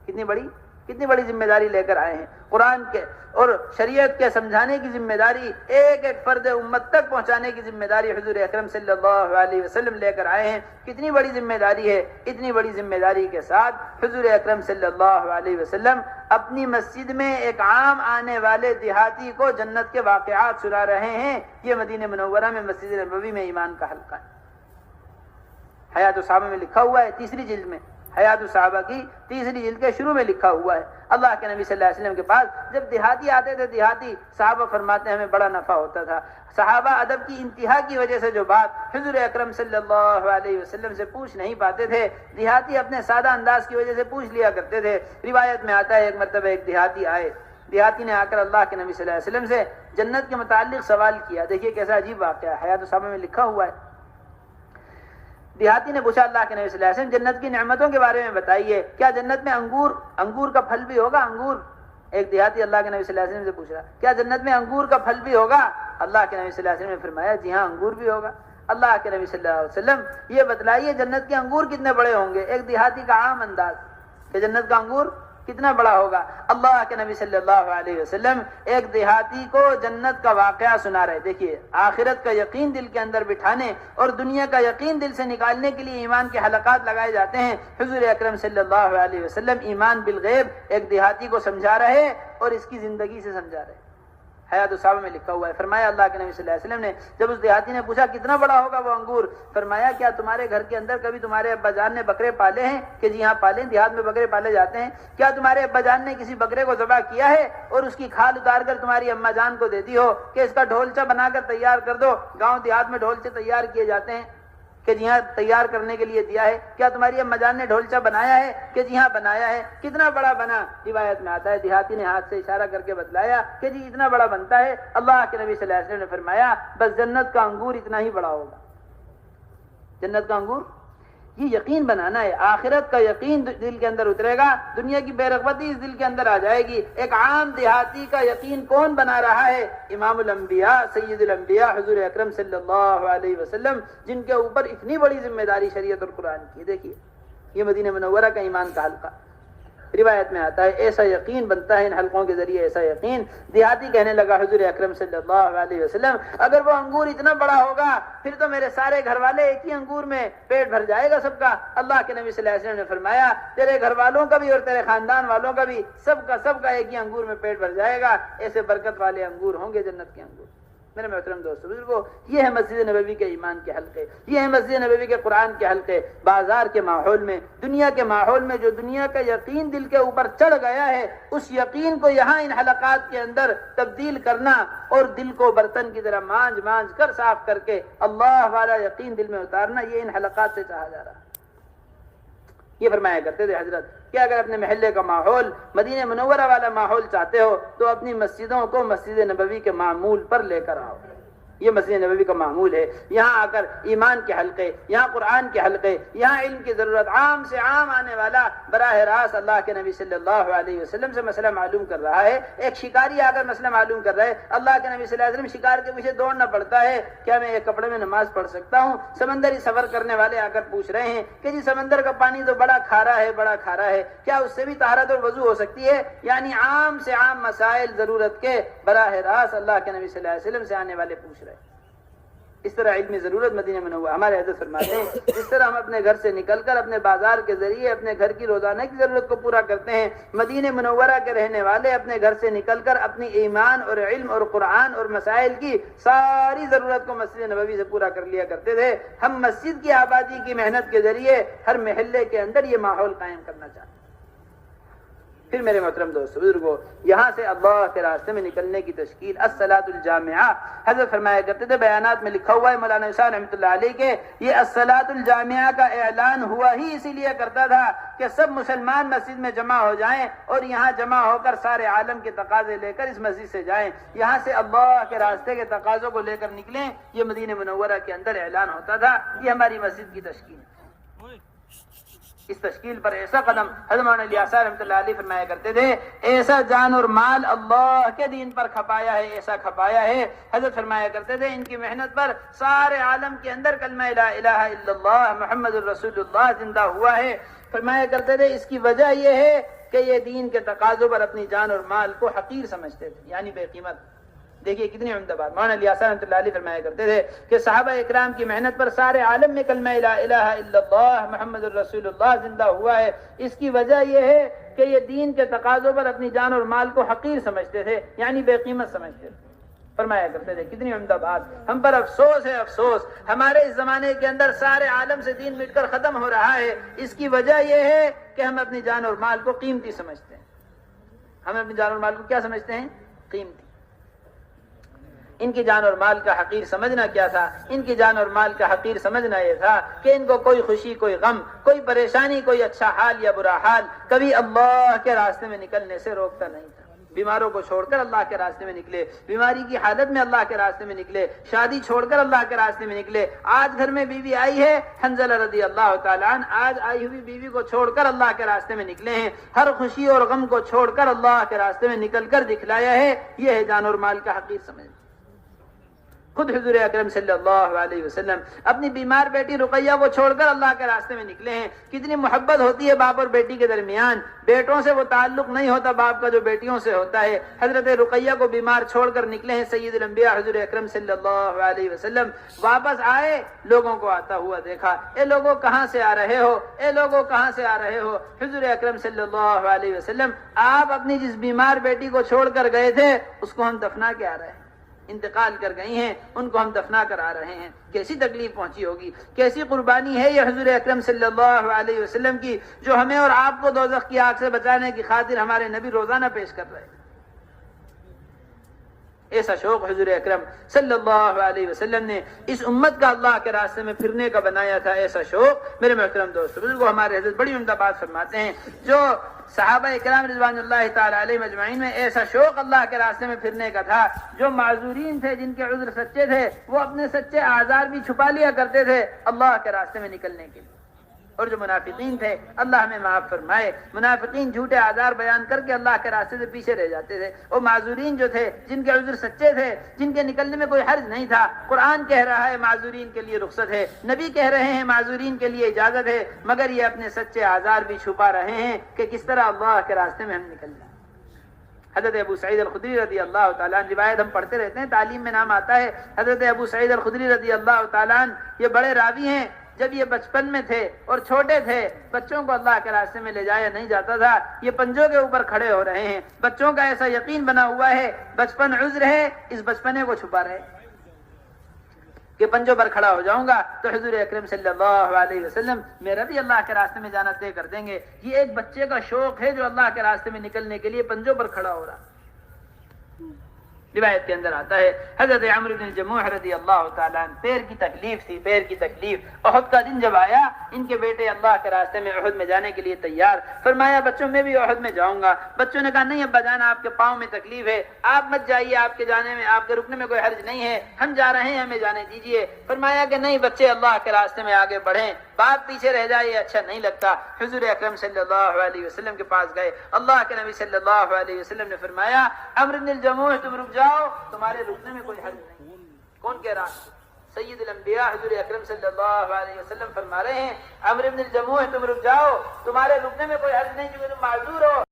کتنی بڑی ذمہ داری لے کر آئے ہیں۔ قرآن کے اور شریعت کے سمجھانے کی ذمہ داری، ایک ایک فرد امت تک پہنچانے کی ذمہ داری حضور اکرم صلی اللہ علیہ وسلم لے کر آئے ہیں۔ کتنی بڑی ذمہ داری ہے، اتنی بڑی ذمہ داری کے ساتھ حضور اکرم صلی اللہ علیہ وسلم اپنی مسجد میں ایک عام آنے والے دیہاتی کو جنت کے واقعات سنا رہے ہیں۔ یہ مدینہ منورہ میں مسجد نبوی میں ایمان کا حلقہ ہے۔ حیات الصحابہ میں لکھا ہوا ہے، تیسری جلد میں، حیات الصحابہ کی تیسری جلد کے شروع میں لکھا ہوا ہے۔ اللہ کے نبی صلی اللہ علیہ وسلم کے پاس جب دیہاتی آتے تھے، دیہاتی صحابہ فرماتے ہیں ہمیں بڑا نفع ہوتا تھا۔ صحابہ ادب کی انتہا کی وجہ سے جو بات حضور اکرم صلی اللہ علیہ وسلم سے پوچھ نہیں پاتے تھے، دیہاتی اپنے سادہ انداز کی وجہ سے پوچھ لیا کرتے تھے۔ روایت میں آتا ہے ایک مرتبہ ایک دیہاتی آئے، دیہاتی نے آ کر اللہ کے نبی صلی اللہ علیہ وسلم سے جنت کے متعلق سوال کیا۔ دیکھیے کیسا عجیب واقعہ ہے، حیات الصحابہ میں لکھا ہوا ہے۔ دیہاتی نے پوچھا اللہ کے نبی صلی اللہ علیہ وسلم جنت کی نعمتوں کے بارے میں بتائیے، کیا جنت میں انگور کا پھل بھی ہوگا؟ انگور، ایک دیہاتی اللہ کے نبی صلی اللہ علیہ وسلم سے پوچھ رہا کیا جنت میں انگور کا پھل بھی ہوگا؟ اللہ کے نبی صلی اللہ علیہ وسلم نے فرمایا جی ہاں انگور بھی ہوگا۔ اللہ کے نبی صلی اللہ علیہ وسلم یہ بتلائیے جنت کے انگور کتنے بڑے ہوں گے؟ ایک دیہاتی کا عام انداز کہ جنت کا انگور کتنا بڑا ہوگا۔ اللہ کے نبی صلی اللہ علیہ وسلم ایک دیہاتی کو جنت کا واقعہ سنا رہے۔ دیکھیے آخرت کا یقین دل کے اندر بٹھانے اور دنیا کا یقین دل سے نکالنے کے لیے ایمان کے حلقات لگائے جاتے ہیں۔ حضور اکرم صلی اللہ علیہ وسلم ایمان بالغیب ایک دیہاتی کو سمجھا رہے اور اس کی زندگی سے سمجھا رہے۔ حیات الصحابہ میں لکھا ہوا ہے، فرمایا اللہ کے نبی صلی اللہ علیہ وسلم نے جب اس دیہاتی نے پوچھا کتنا بڑا ہوگا وہ انگور، فرمایا کیا تمہارے گھر کے اندر کبھی تمہارے ابا جان نے بکرے پالے ہیں؟ کہ جی ہاں پالے، دیہات میں بکرے پالے جاتے ہیں۔ کیا تمہارے ابا جان نے کسی بکرے کو ذبح کیا ہے اور اس کی کھال اتار کر تمہاری اما جان کو دیتی ہو کہ اس کا ڈھولچا بنا کر تیار کر دو؟ گاؤں دیہات میں ڈھولچے تیار کیے جاتے ہیں کہ جی ہاں تیار کرنے کے لیے دیا ہے۔ کیا تمہاری اما جان نے ڈھولچا بنایا ہے؟ کہ جی ہاں بنایا ہے۔ کتنا بڑا بنا؟ روایت میں آتا ہے دیہاتی نے ہاتھ سے اشارہ کر کے بتلایا کہ جی اتنا بڑا بنتا ہے۔ اللہ کے نبی صلی اللہ علیہ وسلم نے فرمایا بس جنت کا انگور اتنا ہی بڑا ہوگا۔ جنت کا انگور، یہ یقین بنانا ہے، آخرت کا یقین دل کے اندر اترے گا، دنیا کی بے رغبتی اس دل کے اندر آ جائے گی۔ ایک عام دیہاتی کا یقین کون بنا رہا ہے؟ امام الانبیاء سید الانبیاء حضور اکرم صلی اللہ علیہ وسلم، جن کے اوپر اتنی بڑی ذمہ داری شریعت اور قرآن کی۔ دیکھیے یہ مدینہ منورہ کا ایمان کا حلقہ۔ روایت میں آتا ہے ایسا یقین بنتا ہے ان حلقوں کے ذریعے، ایسا یقین۔ دیہاتی کہنے لگا حضور اکرم صلی اللہ علیہ وسلم اگر وہ انگور اتنا بڑا ہوگا پھر تو میرے سارے گھر والے ایک ہی انگور میں پیٹ بھر جائے گا سب کا۔ اللہ کے نبی صلی اللہ علیہ وسلم نے فرمایا تیرے گھر والوں کا بھی اور تیرے خاندان والوں کا بھی سب کا ایک ہی انگور میں پیٹ بھر جائے گا۔ ایسے برکت والے انگور ہوں گے جنت کے انگور۔ میرے محترم دوستو بزرگو، یہ ہے مسجد نبوی کے ایمان کے حلقے، یہ ہے مسجد نبوی کے قرآن کے حلقے۔ بازار کے ماحول میں، دنیا کے ماحول میں جو دنیا کا یقین دل کے اوپر چڑھ گیا ہے، اس یقین کو یہاں ان حلقات کے اندر تبدیل کرنا اور دل کو برتن کی طرح مانج کر صاف کر کے اللہ والا یقین دل میں اتارنا، یہ ان حلقات سے چاہا جا رہا ہے۔ یہ فرمایا کرتے تھے حضرت کہ اگر اپنے محلے کا ماحول مدینہ منورہ والا ماحول چاہتے ہو تو اپنی مسجدوں کو مسجد نبوی کے معمول پر لے کر آؤ۔ یہ مسجد نبوی کا معمول ہے، یہاں آ کر ایمان کے حلقے، یہاں قرآن کے حلقے، یہاں علم کی ضرورت، عام سے عام آنے والا براہ راست اللہ کے نبی صلی اللہ علیہ وسلم سے مسئلہ معلوم کر رہا ہے۔ ایک شکاری آ کر مسئلہ معلوم کر رہا ہے، اللہ کے نبی صلی اللہ علیہ وسلم شکار کے پیچھے دوڑنا پڑتا ہے، کیا میں ایک کپڑے میں نماز پڑھ سکتا ہوں؟ سمندری سفر کرنے والے آ کر پوچھ رہے ہیں کہ جی سمندر کا پانی تو بڑا کھارا ہے، کیا اس سے بھی طہارت اور وضو ہو سکتی ہے؟ یعنی عام سے عام مسائل ضرورت کے براہ راست اللہ کے نبی صلی اللہ علیہ وسلم سے آنے والے پوچھ رہے ہیں۔ اس طرح علمی ضرورت مدینہ منورہ ہمارے حضرت فرماتے ہیں اس طرح ہم اپنے گھر سے نکل کر اپنے بازار کے ذریعے اپنے گھر کی روزانہ کی ضرورت کو پورا کرتے ہیں، مدینہ منورہ کے رہنے والے اپنے گھر سے نکل کر اپنی ایمان اور علم اور قرآن اور مسائل کی ساری ضرورت کو مسجد نبوی سے پورا کر لیا کرتے تھے۔ ہم مسجد کی آبادی کی محنت کے ذریعے ہر محلے کے اندر یہ ماحول قائم کرنا چاہتے ہیں۔ پھر میرے محترم دوستو بزرگو، یہاں سے اللہ کے راستے میں نکلنے کی تشکیل الصلاۃ الجامعہ، حضرت فرمایا کرتے تھے، بیانات میں لکھا ہوا ہے مولانا حسین رحمۃ اللہ علیہ کے، یہ الصلاۃ الجامعہ کا اعلان ہوا ہی اسی لیے کرتا تھا کہ سب مسلمان مسجد میں جمع ہو جائیں اور یہاں جمع ہو کر سارے عالم کے تقاضے لے کر اس مسجد سے جائیں، یہاں سے اللہ کے راستے کے تقاضوں کو لے کر نکلیں۔ یہ مدینہ منورہ کے اندر اعلان ہوتا تھا، یہ ہماری مسجد کی تشکیل ہے۔ اس تشکیل پر ایسا قدم حضرت مولانا الیاس رحمۃ اللہ علیہ فرمایا کرتے تھے، ایسا جان اور مال اللہ کے دین پر کھپایا ہے، ایسا کھپایا ہے۔ حضرت فرمایا کرتے تھے ان کی محنت پر سارے عالم کے اندر کلمہ لا الہ الا اللہ محمد الرسول اللہ زندہ ہوا ہے۔ فرمایا کرتے تھے اس کی وجہ یہ ہے کہ یہ دین کے تقاضوں پر اپنی جان اور مال کو حقیر سمجھتے تھے، یعنی بے قیمت۔ دیکھیے کتنی عمدہ بات، مولانا الیاس رحمۃ اللہ علیہ فرمایا کرتے تھے کہ صحابہ اکرام کی محنت پر سارے عالم میں کلمہ لا الہ الا اللہ محمد الرسول اللہ زندہ ہوا ہے۔ اس کی وجہ یہ ہے کہ یہ دین کے تقاضوں پر اپنی جان اور مال کو حقیر سمجھتے تھے، یعنی بے قیمت سمجھتے تھے۔ فرمایا کرتے تھے کتنی عمدہ بات، ہم پر افسوس ہے، افسوس ہمارے اس زمانے کے اندر سارے عالم سے دین مٹ کر ختم ہو رہا ہے۔ اس کی وجہ یہ ہے کہ ہم اپنی جان اور مال کو قیمتی سمجھتے ہیں۔ ہم اپنی جان اور مال کو کیا سمجھتے ہیں؟ قیمتی۔ ان کی جان اور مال کا حقیر سمجھنا کیا تھا؟ ان کی جان اور مال کا حقیر سمجھنا یہ تھا کہ ان کو کوئی خوشی، کوئی غم، کوئی پریشانی، کوئی اچھا حال یا برا حال کبھی اللہ کے راستے میں نکلنے سے روکتا نہیں تھا۔ بیماروں کو چھوڑ کر اللہ کے راستے میں نکلے، بیماری کی حالت میں اللہ کے راستے میں نکلے، شادی چھوڑ کر اللہ کے راستے میں نکلے۔ آج گھر میں بیوی آئی ہے، حنظلہ رضی اللہ تعالیٰ عنہ آج آئی ہوئی بیوی کو چھوڑ کر اللہ کے راستے میں نکلے ہیں، ہر خوشی اور غم کو چھوڑ کر اللہ کے راستے میں نکل کر دکھلایا ہے۔ یہ ہے جان اور مال کا حقیر سمجھنا۔ خود حضور اکرم صلی اللہ علیہ وسلم اپنی بیمار بیٹی رقیہ کو چھوڑ کر اللہ کے راستے میں نکلے ہیں۔ کتنی محبت ہوتی ہے باپ اور بیٹی کے درمیان، بیٹوں سے وہ تعلق نہیں ہوتا باپ کا جو بیٹیوں سے ہوتا ہے۔ حضرت رقیہ کو بیمار چھوڑ کر نکلے ہیں سید الانبیاء حضور اکرم صلی اللہ علیہ وسلم، واپس آئے، لوگوں کو آتا ہوا دیکھا، اے لوگوں کہاں سے آ رہے ہو، اے لوگوں کہاں سے آ رہے ہو؟ حضور اکرم صلی اللہ علیہ وسلم آپ اپنی جس بیمار بیٹی کو چھوڑ کر گئے تھے اس کو ہم دفنا کے آ رہے ہیں، انتقال کر گئی ہیں، ان کو ہم دفنا کر آ رہے ہیں۔ کیسی تکلیف پہنچی ہوگی، کیسی قربانی ہے یہ حضور اکرم صلی اللہ علیہ وسلم کی، جو ہمیں اور آپ کو دوزخ کی آگ سے بچانے کی خاطر ہمارے نبی روزانہ پیش کر رہے ہیں۔ ایسا شوق حضور اکرم صلی اللہ علیہ وسلم نے اس امت کا اللہ کے راستے میں پھرنے کا بنایا تھا، ایسا شوق۔ میرے محترم دوستو بزرگو، ہمارے حضرت بڑی عمدہ بات فرماتے ہیں، جو صحابہ اکرام رضوان اللہ تعالی علیہ مجمعین میں ایسا شوق اللہ کے راستے میں پھرنے کا تھا، جو معذورین تھے، جن کے عذر سچے تھے، وہ اپنے سچے اعذار بھی چھپا لیا کرتے تھے اللہ کے راستے میں نکلنے کے لیے۔ اور جو منافقین تھے اللہ ہمیں معاف فرمائے، منافقین جھوٹے اعذار بیان کر کے اللہ کے راستے سے پیچھے رہ جاتے تھے، اور معذورین جو تھے جن کے عذر سچے تھے، جن کے نکلنے میں کوئی حرج نہیں تھا، قرآن کہہ رہا ہے معذورین کے لیے رخصت ہے، نبی کہہ رہے ہیں معذورین کے لیے اجازت ہے، مگر یہ اپنے سچے اعذار بھی چھپا رہے ہیں کہ کس طرح اللہ کے راستے میں ہم نکل جائیں۔ حضرت ابو سعید الخدری رضی اللہ تعالیٰ عنہ، روایت ہم پڑھتے رہتے ہیں، تعلیم میں نام آتا ہے، حضرت ابو سعید الخدری رضی اللہ تعالیٰ عنہ یہ بڑے راوی ہیں، جب یہ بچپن میں تھے اور چھوٹے تھے، بچوں کو اللہ کے راستے میں لے جایا نہیں جاتا تھا، یہ پنجوں کے اوپر کھڑے ہو رہے ہیں، بچوں کا ایسا یقین بنا ہوا ہے، بچپن عذر ہے، اس بچپنے کو چھپا رہے کہ پنجوں پر کھڑا ہو جاؤں گا تو حضور اکرم صلی اللہ علیہ وسلم میرا بھی اللہ کے راستے میں جانا طے کر دیں گے۔ یہ ایک بچے کا شوق ہے جو اللہ کے راستے میں نکلنے کے لیے پنجوں پر کھڑا ہو رہا۔ روایت کے اندر آتا ہے حضرت عمرو بن الجموح رضی اللہ تعالیٰ عنہ، پیر کی تکلیف تھی، پیر کی تکلیف، احد کا دن جب آیا، ان کے بیٹے اللہ کے راستے میں احد میں جانے کے لیے تیار، فرمایا بچوں میں بھی احد میں جاؤں گا۔ بچوں نے کہا نہیں ابا جان، آپ کے پاؤں میں تکلیف ہے، آپ مت جائیے، آپ کے جانے میں، آپ کے رکنے میں کوئی حرج نہیں ہے، ہم جا رہے ہیں، ہمیں جانے دیجیے۔ فرمایا کہ نہیں بچے اللہ کے راستے میں آگے بڑھیں، باپ پیچھے رہ جائے یہ اچھا نہیں لگتا۔ حضور اکرم صلی اللہ علیہ وسلم کے پاس گئے، اللہ کے نبی صلی اللہ علیہ وسلم نے فرمایا عمرو بن الجموح تم رک جاؤ، تمہارے رکنے میں کوئی حرج نہیں۔ کون کہہ رہا؟ سید الانبیاء حضور اکرم صلی اللہ علیہ وسلم فرما رہے ہیں عمرو بن الجموح تم رک جاؤ، تمہارے رکنے میں کوئی حرج نہیں، کیونکہ تم معذور ہو،